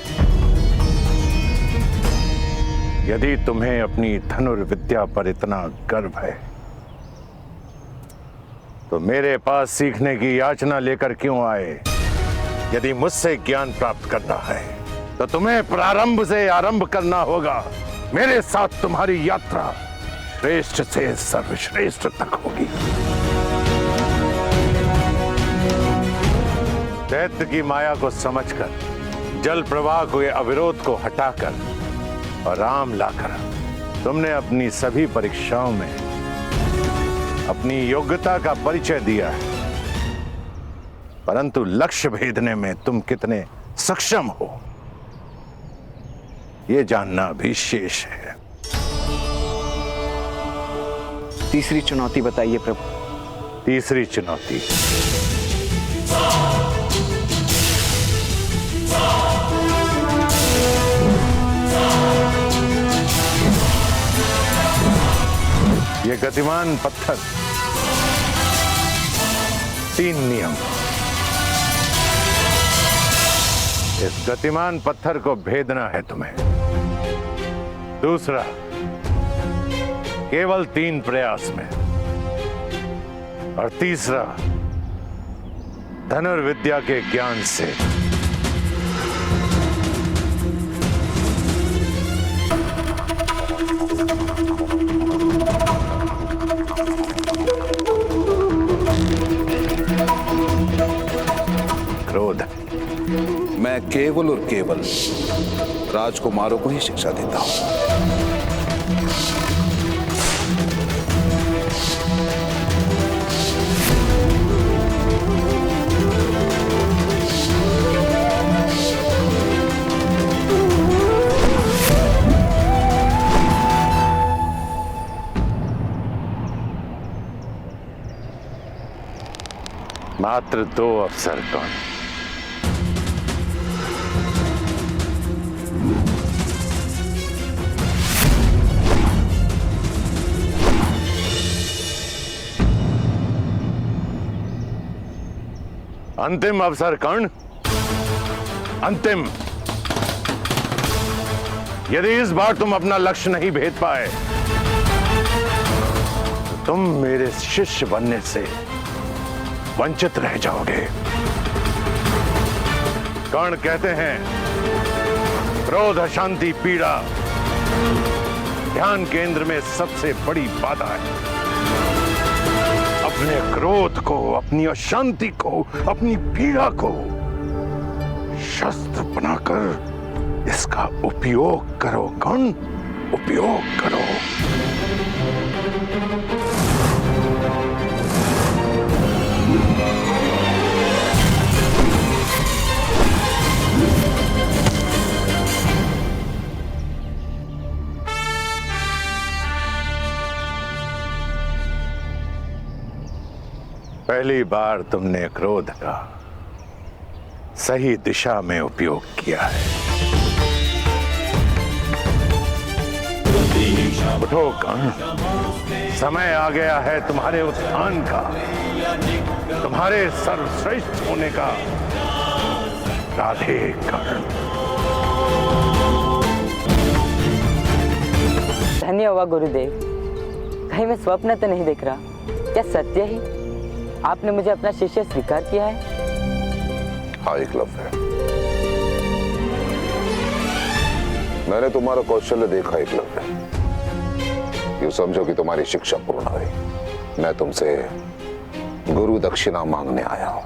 यदि तुम्हें अपनी धनुर्विद्या पर इतना गर्व है तो मेरे पास सीखने की याचना लेकर क्यों आए? यदि मुझसे ज्ञान प्राप्त करना है तो तुम्हें प्रारंभ से आरंभ करना होगा। मेरे साथ तुम्हारी यात्रा श्रेष्ठ से सर्वश्रेष्ठ तक होगी। दैत्य की माया को समझकर, जल प्रवाह के अविरोध को हटाकर और राम लाकर तुमने अपनी सभी परीक्षाओं में अपनी योग्यता का परिचय दिया है, परंतु लक्ष्य भेदने में तुम कितने सक्षम हो यह जानना भी शेष है। तीसरी चुनौती बताइए प्रभु। तीसरी चुनौती, ये गतिमान पत्थर, 3 नियम। इस गतिमान पत्थर को भेदना है तुम्हें। दूसरा, केवल 3 प्रयास में। और तीसरा, धनुर्विद्या के ज्ञान से। क्रोध। मैं केवल और केवल राजकुमारों को ही शिक्षा देता हूं। मात्र 2 अवसर कौन? अंतिम अवसर कर्ण, अंतिम। यदि इस बार तुम अपना लक्ष्य नहीं भेद पाए तो तुम मेरे शिष्य बनने से वंचित रह जाओगे। कर्ण कहते हैं, क्रोध, अशांति, पीड़ा ध्यान केंद्र में सबसे बड़ी बाधा है। अपने क्रोध को, अपनी अशांति को, अपनी पीड़ा को शस्त्र बनाकर इसका उपयोग करो कर्ण, उपयोग करो। पहली बार तुमने क्रोध का सही दिशा में उपयोग किया है। उठो कर्ण, समय आ गया है तुम्हारे उत्थान का, तुम्हारे सर्वश्रेष्ठ होने का। राधे कर्ण। धन्य हुआ गुरुदेव। कहीं मैं स्वप्न तो नहीं देख रहा, क्या सत्य ही आपने मुझे अपना शिष्य स्वीकार किया है? हाँ एकलव्य, मैंने तुम्हारा कौशल्य देखा एकलव्य। यूं समझो कि तुम्हारी शिक्षा पूर्ण हुई। मैं तुमसे गुरु दक्षिणा मांगने आया हूं।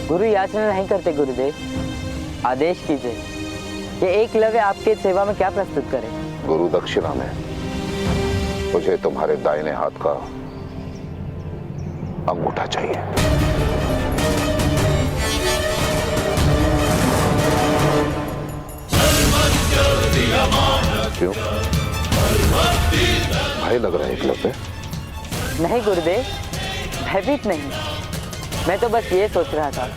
गुरु याचना नहीं करते गुरुदेव, आदेश कीजिए कि एकलव्य आपके सेवा में क्या प्रस्तुत करे। गुरु दक्षिणा में मुझे तुम्हारे दाहिने हाथ का अंगूठा चाहिए। क्यों? भय लग रहा है एकलव्य? नहीं गुरुदेव, भयभीत नहीं। मैं तो बस ये सोच रहा था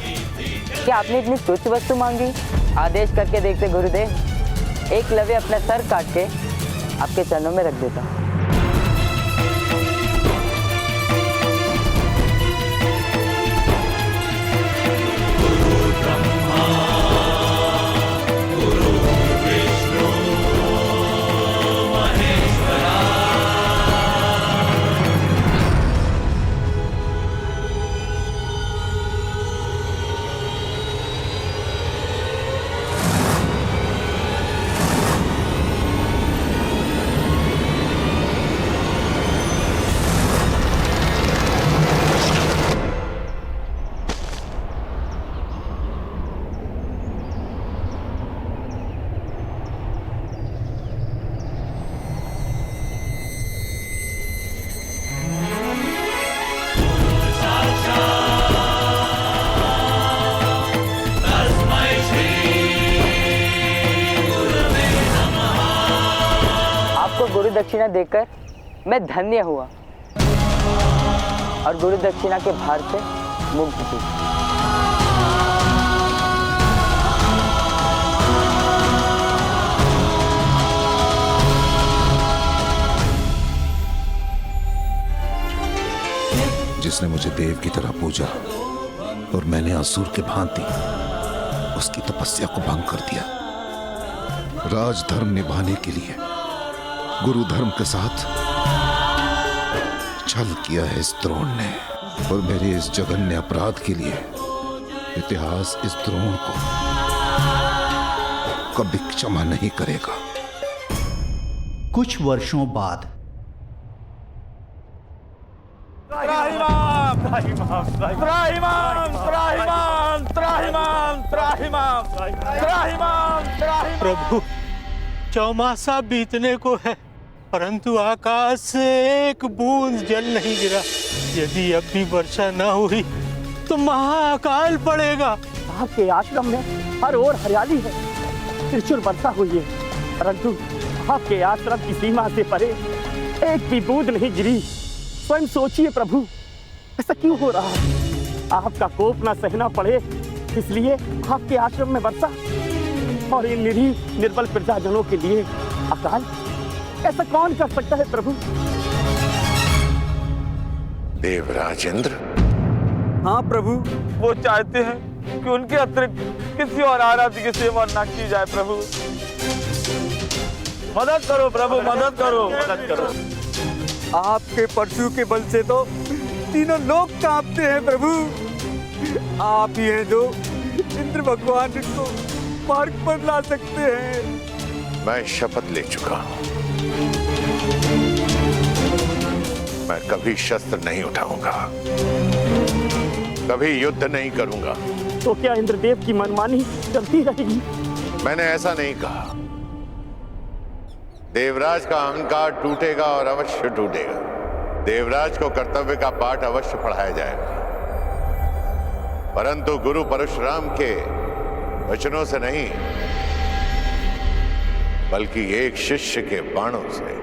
कि आपने इतनी तुच्छ वस्तु मांगी। आदेश करके देखते गुरुदेव, एकलव्य अपना सर काट के आपके चरणों में रख देता। दक्षिणा देकर मैं धन्य हुआ और गुरु दक्षिणा के भार से मुक्त हुई। जिसने मुझे देव की तरह पूजा और मैंने असुर के भांति उसकी तपस्या को भंग कर दिया। राजधर्म निभाने के लिए गुरु धर्म के साथ छल किया है इस द्रोण ने, और मेरे इस जघन्य अपराध के लिए इतिहास इस द्रोण को कभी क्षमा नहीं करेगा। कुछ वर्षों बाद प्रभु, चौमासा बीतने को है, परंतु आकाश से एक बूंद जल नहीं गिरा। यदि अब भी वर्षा न हुई तो महाअकाल पड़ेगा। आपके आश्रम में हर ओर हरियाली है, त्रिशूल वर्षा हुई है, परंतु आपके आश्रम की सीमा से परे एक भी बूंद नहीं गिरी। स्वयं सोचिए प्रभु, ऐसा क्यों हो रहा है? आपका कोप ना सहना पड़े इसलिए आपके आश्रम में वर्षा, और इन निरीह निर्बल प्रजाजनों के लिए अकाल। ऐसा कौन कर सकता है प्रभु? देवराजेंद्र। हाँ प्रभु, वो चाहते हैं कि उनके अतिरिक्त किसी और आराध्य की सेवा न की जाए। प्रभु मदद करो, प्रभु मदद करो, मदद करो। आपके परशु के बल से तो तीनों लोग कांपते हैं प्रभु। आप ही हैं जो इंद्र भगवान को मार्ग पर ला सकते हैं। मैं शपथ ले चुका हूं, मैं कभी शस्त्र नहीं उठाऊंगा, कभी युद्ध नहीं करूंगा। तो क्या इंद्रदेव की मनमानी चलती रहेगी? मैंने ऐसा नहीं कहा। देवराज का अहंकार टूटेगा और अवश्य टूटेगा। देवराज को कर्तव्य का पाठ अवश्य पढ़ाया जाएगा, परंतु गुरु परशुराम के वचनों से नहीं, बल्कि एक शिष्य के बाणों से।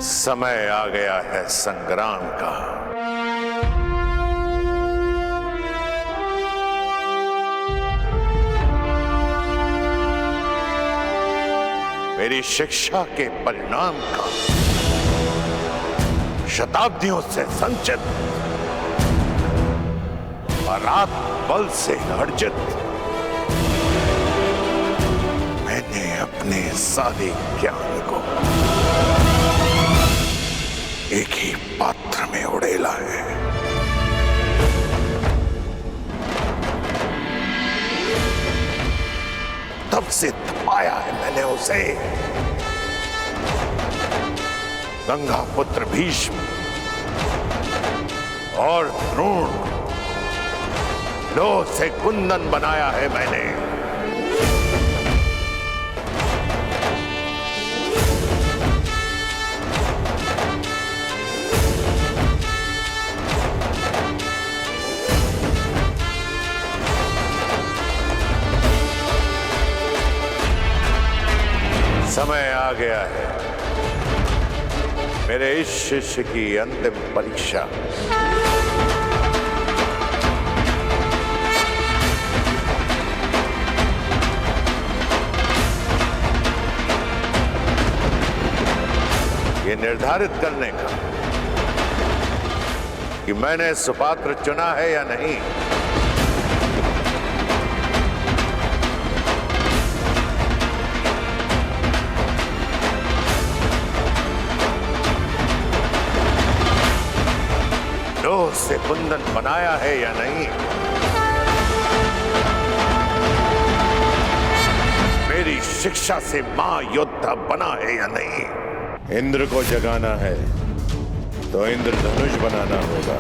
समय आ गया है संग्राम का। मेरी शिक्षा के परिणाम का, शताब्दियों से संचित परात बल से अर्जित, मैंने अपने सारे ज्ञान को एक ही पात्र में उड़ेला है। तब से तपाया है मैंने उसे। गंगा पुत्र भीष्म और द्रोण, लोह से कुंदन बनाया है मैंने। समय आ गया है मेरे इस शिष्य की अंतिम परीक्षा। ये निर्धारित करने का कि मैंने सुपात्र चुना है या नहीं। लोह से कुंदन बनाया है या नहीं। मेरी शिक्षा से महायोद्धा बना है या नहीं। इंद्र को जगाना है तो इंद्रधनुष बनाना होगा।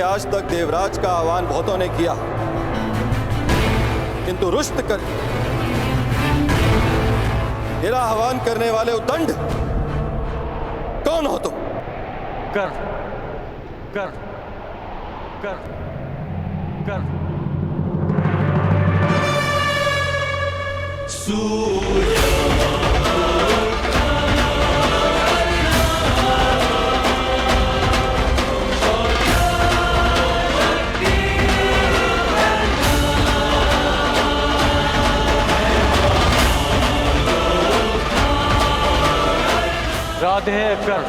आज तक देवराज का आह्वान बहुतों ने किया, किंतु रुष्ट कर मेरा आह्वान करने वाले उद्दंड कौन हो तुम? कर कर कर कर राधे कर।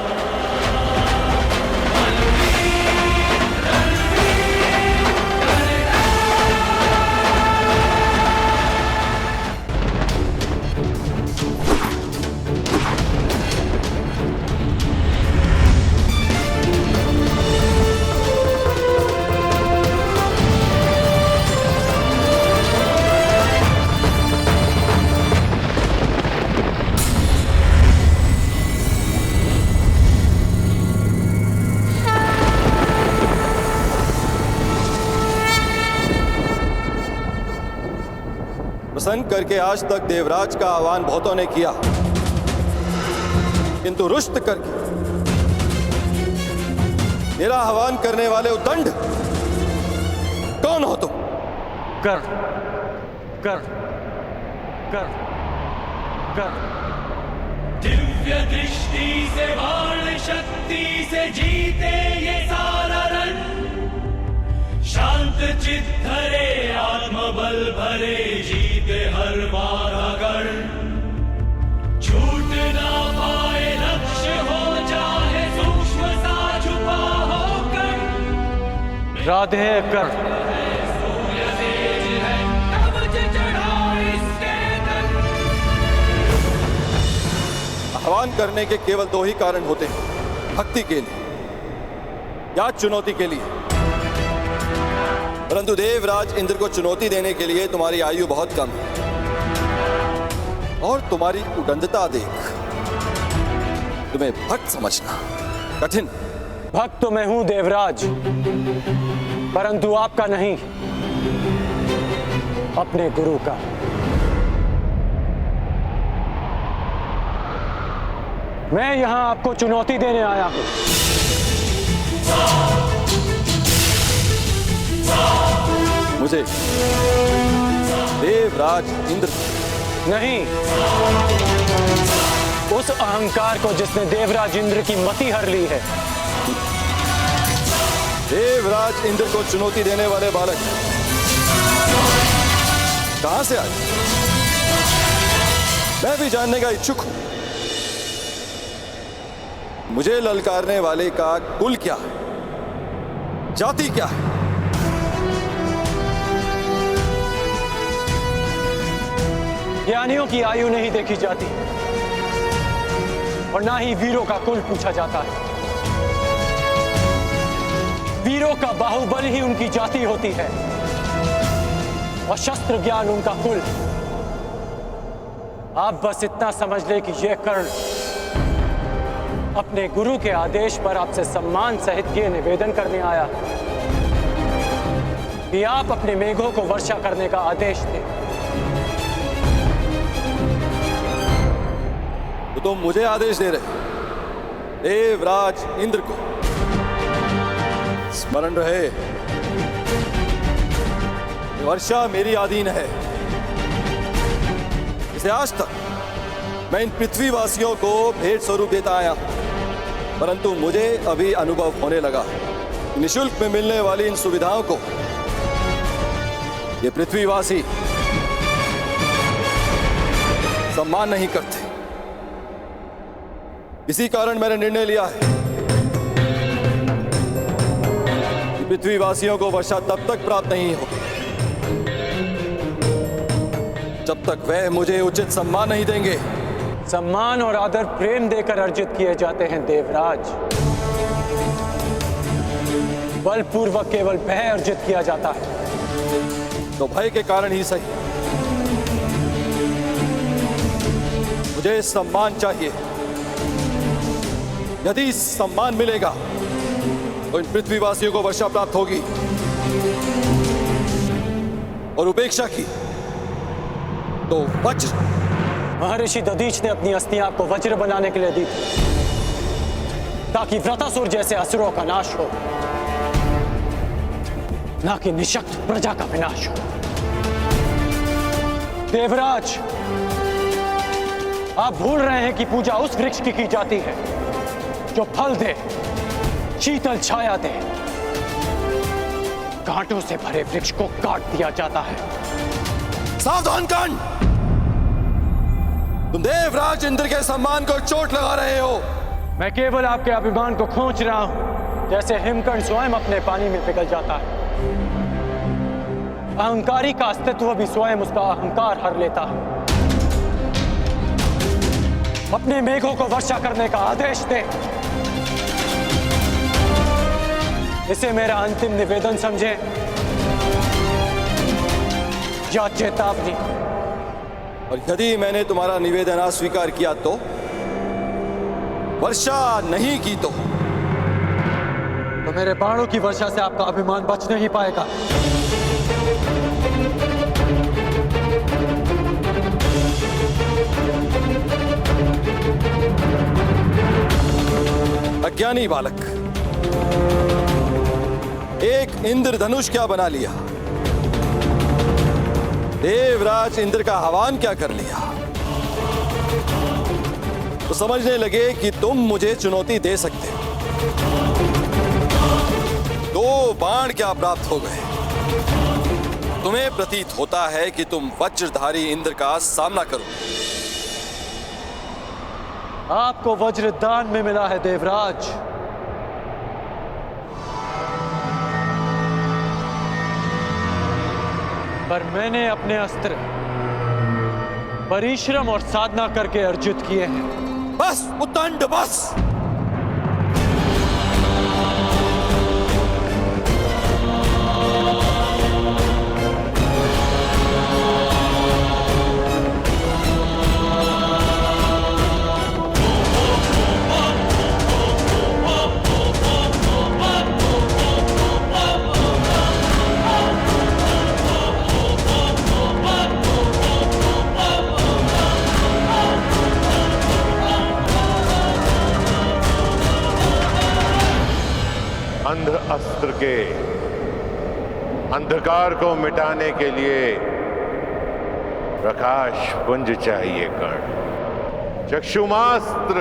प्रसन्न करके आज तक देवराज का आह्वान बहुतों ने किया, किंतु रुष्ट करके मेरा आह्वान करने वाले उद्दंड कौन हो तुम? कर कर कर कर। दिव्य दृष्टि से बाण शक्ति से जीते ये सारा रण, शांत चित धरे आत्मबल भरे जीते हर बार अगर, छूट ना पाए लक्ष्य हो चाहे सूक्ष्म सा छुपा होकर। राधे कर। आह्वान करने के केवल दो ही कारण होते हैं, भक्ति के लिए या चुनौती के लिए। परंतु देवराज इंद्र को चुनौती देने के लिए तुम्हारी आयु बहुत कम है और तुम्हारी उदंडता देख तुम्हें भक्त समझना कठिन। भक्त तो मैं हूं देवराज, परंतु आपका नहीं, अपने गुरु का। मैं यहां आपको चुनौती देने आया हूं। मुझे देवराज इंद्र नहीं, उस अहंकार को जिसने देवराज इंद्र की मति हर ली है। देवराज इंद्र को चुनौती देने वाले बालक कहां से आए, मैं भी जानने का इच्छुक हूं। मुझे ललकारने वाले का कुल क्या है, जाति क्या है? ज्ञानियों की आयु नहीं देखी जाती और ना ही वीरों का कुल पूछा जाता है। वीरों का बाहुबल ही उनकी जाति होती है और शस्त्र ज्ञान उनका कुल। आप बस इतना समझ ले कि यह कर्ण अपने गुरु के आदेश पर आपसे सम्मान सहित ये निवेदन करने आया कि आप अपने मेघों को वर्षा करने का आदेश दें। तो तुम मुझे आदेश दे रहे, देवराज इंद्र को? स्मरण रहे, वर्षा मेरी अधीन है। इसे आज तक मैं इन पृथ्वीवासियों को भेंट स्वरूप देता आया, परंतु मुझे अभी अनुभव होने लगा निःशुल्क में मिलने वाली इन सुविधाओं को ये पृथ्वीवासी सम्मान नहीं करते। इसी कारण मैंने निर्णय लिया है कि पृथ्वीवासियों को वर्षा तब तक प्राप्त नहीं हो जब तक वह मुझे उचित सम्मान नहीं देंगे। सम्मान और आदर प्रेम देकर अर्जित किए जाते हैं देवराज, बलपूर्वक केवल भय अर्जित किया जाता है। तो भय के कारण ही सही मुझे सम्मान चाहिए। यदि सम्मान मिलेगा तो इन पृथ्वीवासियों को वर्षा प्राप्त होगी, और उपेक्षा की तो वज्र। महर्षि दधीच ने अपनी अस्थियां आपको वज्र बनाने के लिए दी थी, ताकि व्रतासुर जैसे असुरों का नाश हो, ना कि निशक्त प्रजा का विनाश हो। देवराज, आप भूल रहे हैं कि पूजा उस वृक्ष की जाती है जो फल दे, शीतल छाया दे। कांटों से भरे वृक्ष को काट दिया जाता है। सावधान कर्ण, तुम देवराज इंद्र के सम्मान को चोट लगा रहे हो। मैं केवल आपके अभिमान को खींच रहा हूं, जैसे हिमकर्ण स्वयं अपने पानी में पिघल जाता है। अहंकारी का अस्तित्व भी स्वयं उसका अहंकार हर लेता है। अपने मेघों को वर्षा करने का आदेश दे। इसे मेरा अंतिम निवेदन समझे या चेतावनी। और यदि मैंने तुम्हारा निवेदन अस्वीकार किया तो, वर्षा नहीं की तो मेरे बाणों की वर्षा से आपका अभिमान बच नहीं पाएगा। अज्ञानी बालक, एक इंद्रधनुष क्या बना लिया, देवराज इंद्र का आह्वान क्या कर लिया, तो समझने लगे कि तुम मुझे चुनौती दे सकते हो। 2 बाण क्या प्राप्त हो गए। तुम्हें प्रतीत होता है कि तुम वज्रधारी इंद्र का सामना करोगे। आपको वज्र दान में मिला है देवराज। पर मैंने अपने अस्त्र परिश्रम और साधना करके अर्जित किए हैं। बस उद्दंड, बस। अंध अस्त्र के अंधकार को मिटाने के लिए प्रकाश पुंज चाहिए कर्ण। चक्षुमास्त्र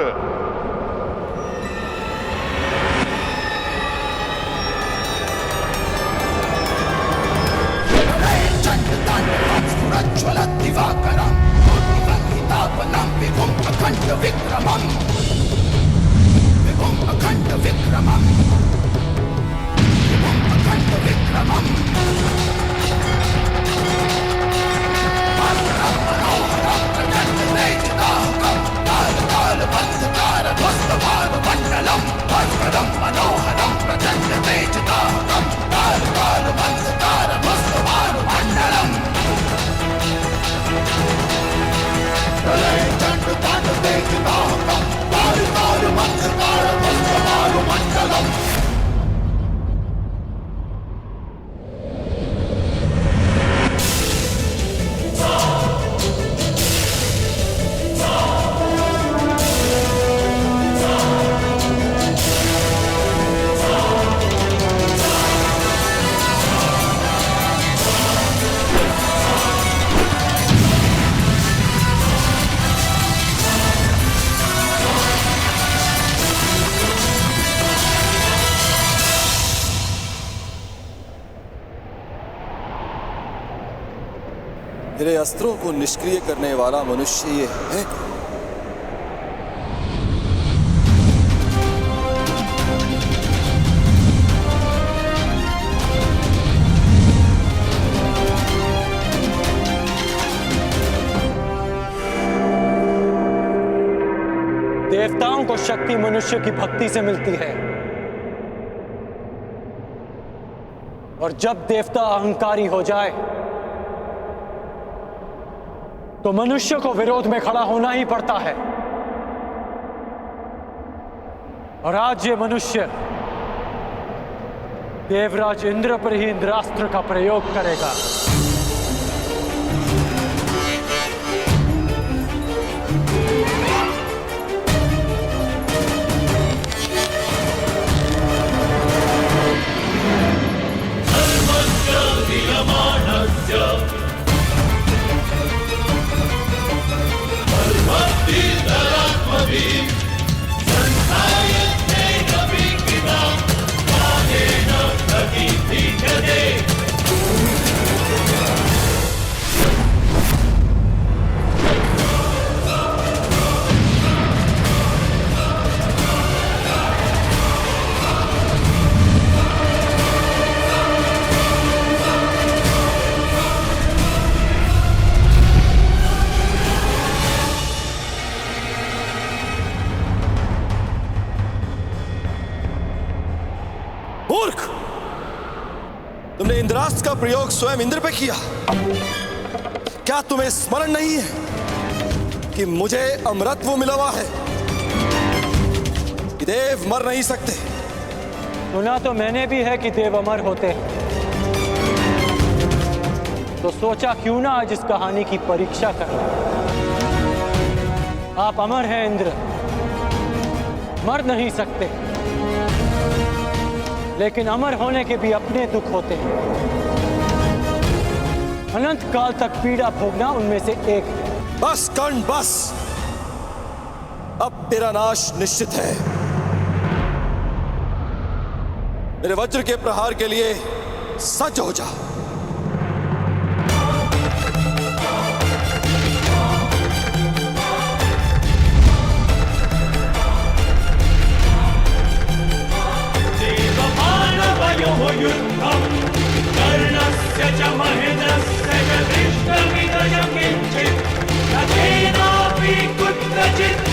मेरे अस्त्रों को निष्क्रिय करने वाला मनुष्य ये है। देवताओं को शक्ति मनुष्य की भक्ति से मिलती है, और जब देवता अहंकारी हो जाए तो मनुष्य को विरोध में खड़ा होना ही पड़ता है। और आज ये मनुष्य देवराज इंद्र पर ही इंद्रास्त्र का प्रयोग करेगा। मूर्ख, तुमने इंद्रास्त्र का प्रयोग स्वयं इंद्र पे किया। क्या तुम्हें स्मरण नहीं है कि मुझे अमरत्व मिला हुआ है, कि देव मर नहीं सकते? सुना तो मैंने भी है कि देव अमर होते हैं, तो सोचा क्यों ना आज इस कहानी की परीक्षा कर लें। आप अमर हैं इंद्र, मर नहीं सकते, लेकिन अमर होने के भी अपने दुख होते हैं। अनंत काल तक पीड़ा भोगना उनमें से एक है। बस कर्ण बस, अब तेरा नाश निश्चित है। मेरे वज्र के प्रहार के लिए सज्ज हो जा। युद्धं कर्णस्य च महेन्द्रस्य च दृष्टमिदं किञ्चित् न केनापि कुत्रचित्।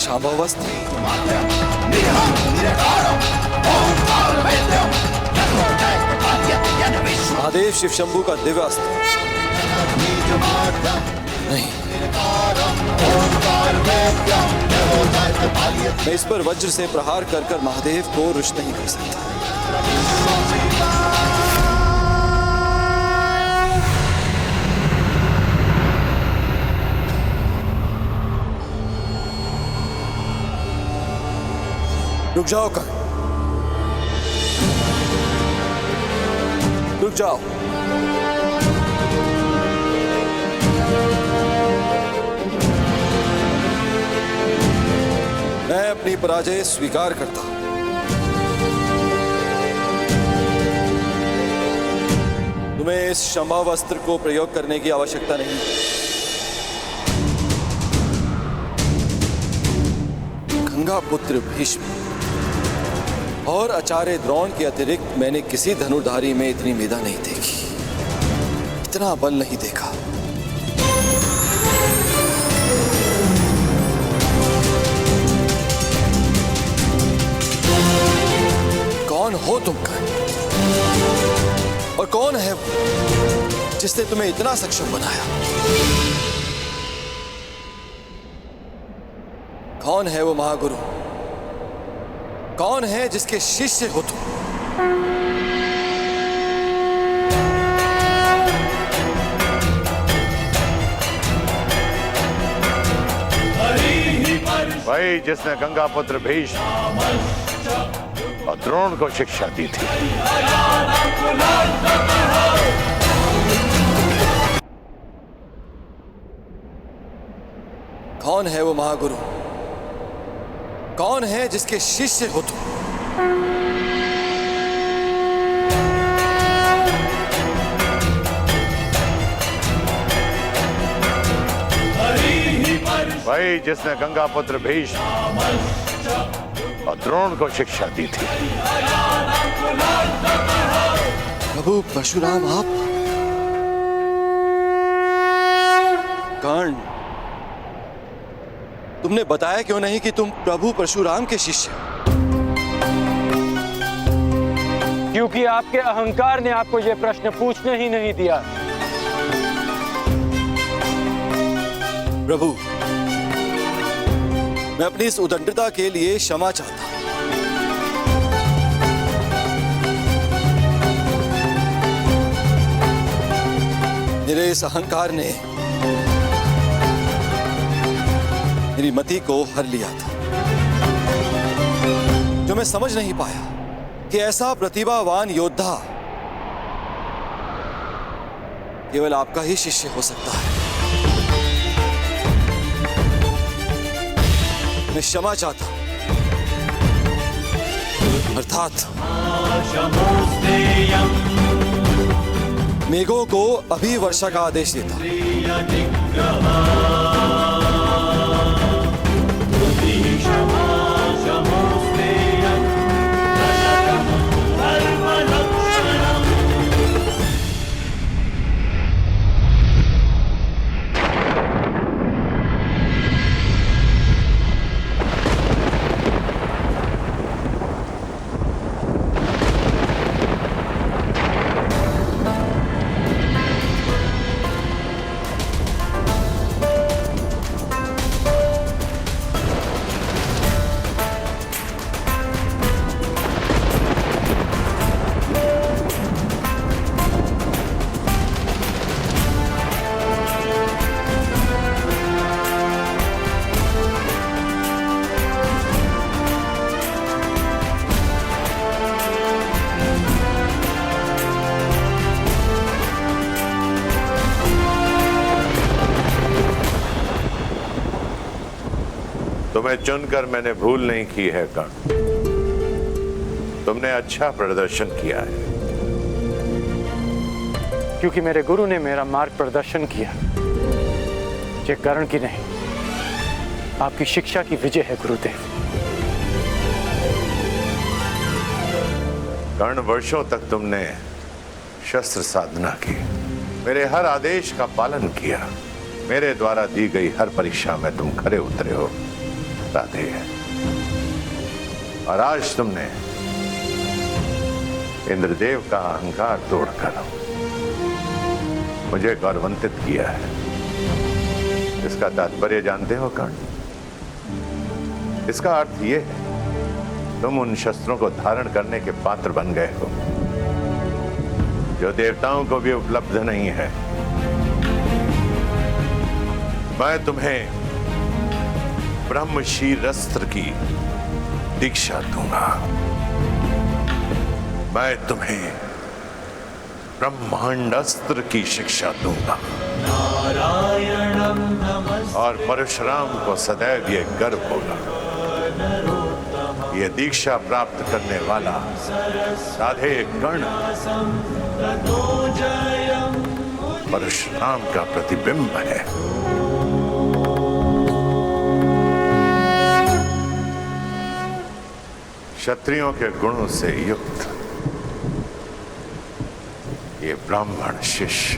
शांभावस्थ, महादेव शिव शंभू का दिव्य अस्त्र नहीं, मैं इस पर वज्र से प्रहार कर कर महादेव को रुष्ट नहीं कर सकता। रुक जाओ कर्ण, रुक जाओ। मैं अपनी पराजय स्वीकार करता हूं। तुम्हें इस शंभावस्त्र को प्रयोग करने की आवश्यकता नहीं। गंगा पुत्र भीष्म और आचार्य द्रोण के अतिरिक्त मैंने किसी धनुर्धारी में इतनी मेधा नहीं देखी, इतना बल नहीं देखा। कौन हो तुम कर्ण? और कौन है वो जिसने तुम्हें इतना सक्षम बनाया? कौन है वो महागुरु? कौन है जिसके शिष्य हो तुम? वही जिसने गंगा पुत्र भीष्म और द्रोण को शिक्षा दी थी। कौन है वो महागुरु? कौन है जिसके शिष्य हो तुम? वही जिसने गंगापुत्र भीष्म और द्रोण को शिक्षा दी थी। प्रभु परशुराम आप? कर्ण, तुमने बताया क्यों नहीं कि तुम प्रभु परशुराम के शिष्य हो? क्योंकि आपके अहंकार ने आपको यह प्रश्न पूछने ही नहीं दिया। प्रभु, मैं अपनी इस उदंडता के लिए क्षमा चाहता हूं। मेरे इस अहंकार ने मेरी मति को हर लिया था, जो मैं समझ नहीं पाया कि ऐसा प्रतिभावान योद्धा केवल आपका ही शिष्य हो सकता है। मैं क्षमा चाहता हूं, अर्थात मेघों को अभी वर्षा का आदेश देता हूं। तुम्हें चुनकर मैंने भूल नहीं की है कर्ण। तुमने अच्छा प्रदर्शन किया है। क्योंकि मेरे गुरु ने मेरा मार्ग प्रदर्शन किया। ये कर्ण की नहीं, आपकी शिक्षा की विजय है गुरुदेव। कर्ण, वर्षों तक तुमने शस्त्र साधना की, मेरे हर आदेश का पालन किया, मेरे द्वारा दी गई हर परीक्षा में तुम खरे उतरे हो। राधे, और आज तुमने इंद्रदेव का अहंकार तोड़कर मुझे गौरवान्वित किया है। इसका तात्पर्य जानते हो कर्ण? इसका अर्थ यह है तुम उन शस्त्रों को धारण करने के पात्र बन गए हो जो देवताओं को भी उपलब्ध नहीं है। मैं तुम्हें ब्रह्मशील अस्त्र की दीक्षा दूंगा। मैं तुम्हें ब्रह्मांड अस्त्र की शिक्षा दूंगा। और परशुराम को सदैव ये गर्व होगा, ये दीक्षा प्राप्त करने वाला साधे कर्ण परशुराम का प्रतिबिंब है। क्षत्रियों के गुणों से युक्त ये ब्राह्मण शिष्य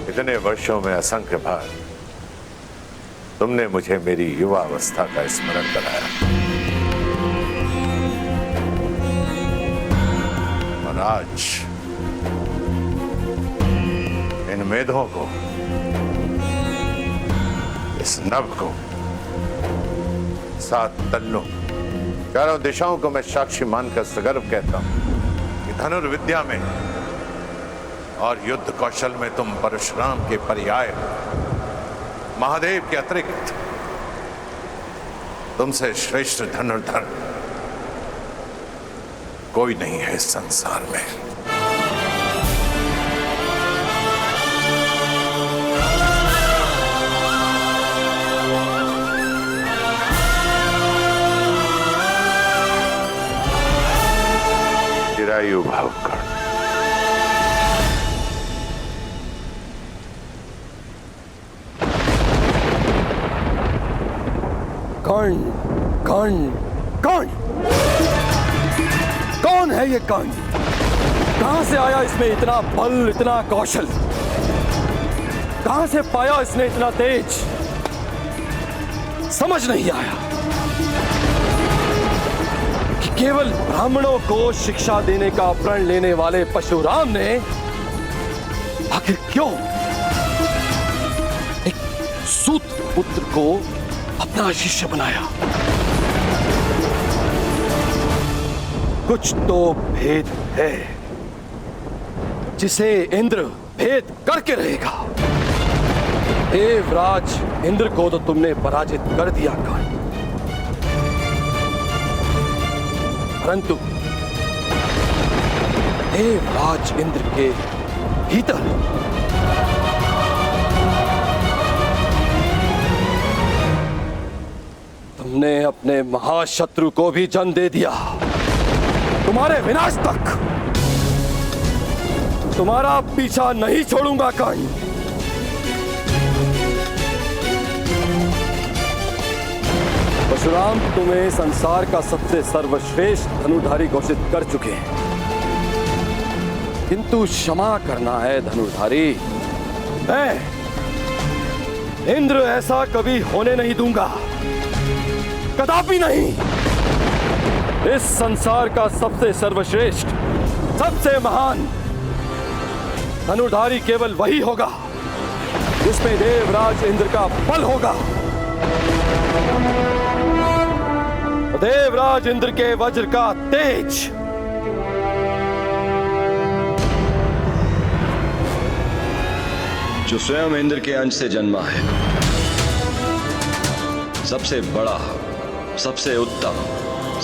इतने वर्षों में असंख्य बार तुमने मुझे मेरी युवा अवस्था का स्मरण कराया, और आज इन मेधों को, इस नभ को, 7 तल्लों, चारों दिशाओं को मैं साक्षी मानकर सगर्व कहता हूं कि धनुर्विद्या में और युद्ध कौशल में तुम परशुराम के पर्याय, महादेव के अतिरिक्त तुमसे श्रेष्ठ धनुर्धर कोई नहीं है इस संसार में। चिरायु भावकर्ण। कर्ण, कर्ण, कर्ण। कौन है ये कर्ण? कहां से आया इसमें इतना बल, इतना कौशल? कहां से पाया इसने इतना तेज? समझ नहीं आया कि केवल ब्राह्मणों को शिक्षा देने का प्रण लेने वाले परशुराम ने आखिर क्यों एक सूत पुत्र को अपना शिष्य बनाया। कुछ तो भेद है जिसे इंद्र भेद करके रहेगा। देवराज इंद्र को तो तुमने पराजित कर दिया कर्ण, परंतु देवराज इंद्र के भीतर तुमने अपने महाशत्रु को भी जन्म दे दिया। तुम्हारे विनाश तक तुम्हारा पीछा नहीं छोड़ूंगा कर्ण। परशुराम तुम्हें संसार का सबसे सर्वश्रेष्ठ धनुर्धारी घोषित कर चुके हैं, किंतु क्षमा करना है धनुर्धारी। मैं इंद्र ऐसा कभी होने नहीं दूंगा, कदापि नहीं। इस संसार का सबसे सर्वश्रेष्ठ, सबसे महान धनुर्धारी केवल वही होगा जिसमें देवराज इंद्र का बल होगा। देवराज इंद्र के वज्र का तेज। जो स्वयं इंद्र के अंश से जन्मा है, सबसे बड़ा, सबसे उत्तम,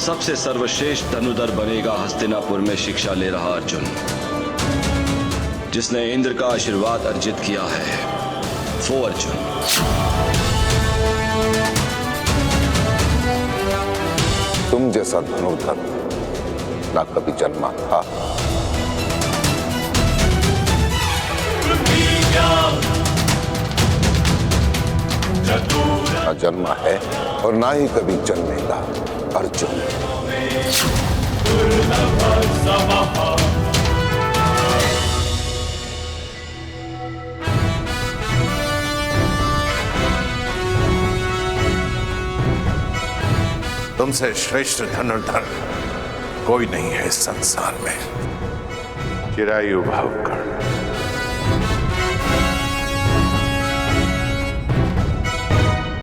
सबसे सर्वश्रेष्ठ धनुधर बनेगा हस्तिनापुर में शिक्षा ले रहा अर्जुन, जिसने इंद्र का आशीर्वाद अर्जित किया है, वो अर्जुन। तुम जैसा धनुर्धर ना कभी जन्मा था, ना जन्मा है और ना ही कभी जन्मेगा अर्जुन। तुमसे श्रेष्ठ धनुर्धर कोई नहीं है इस संसार में। चिरायु भावकर्ण।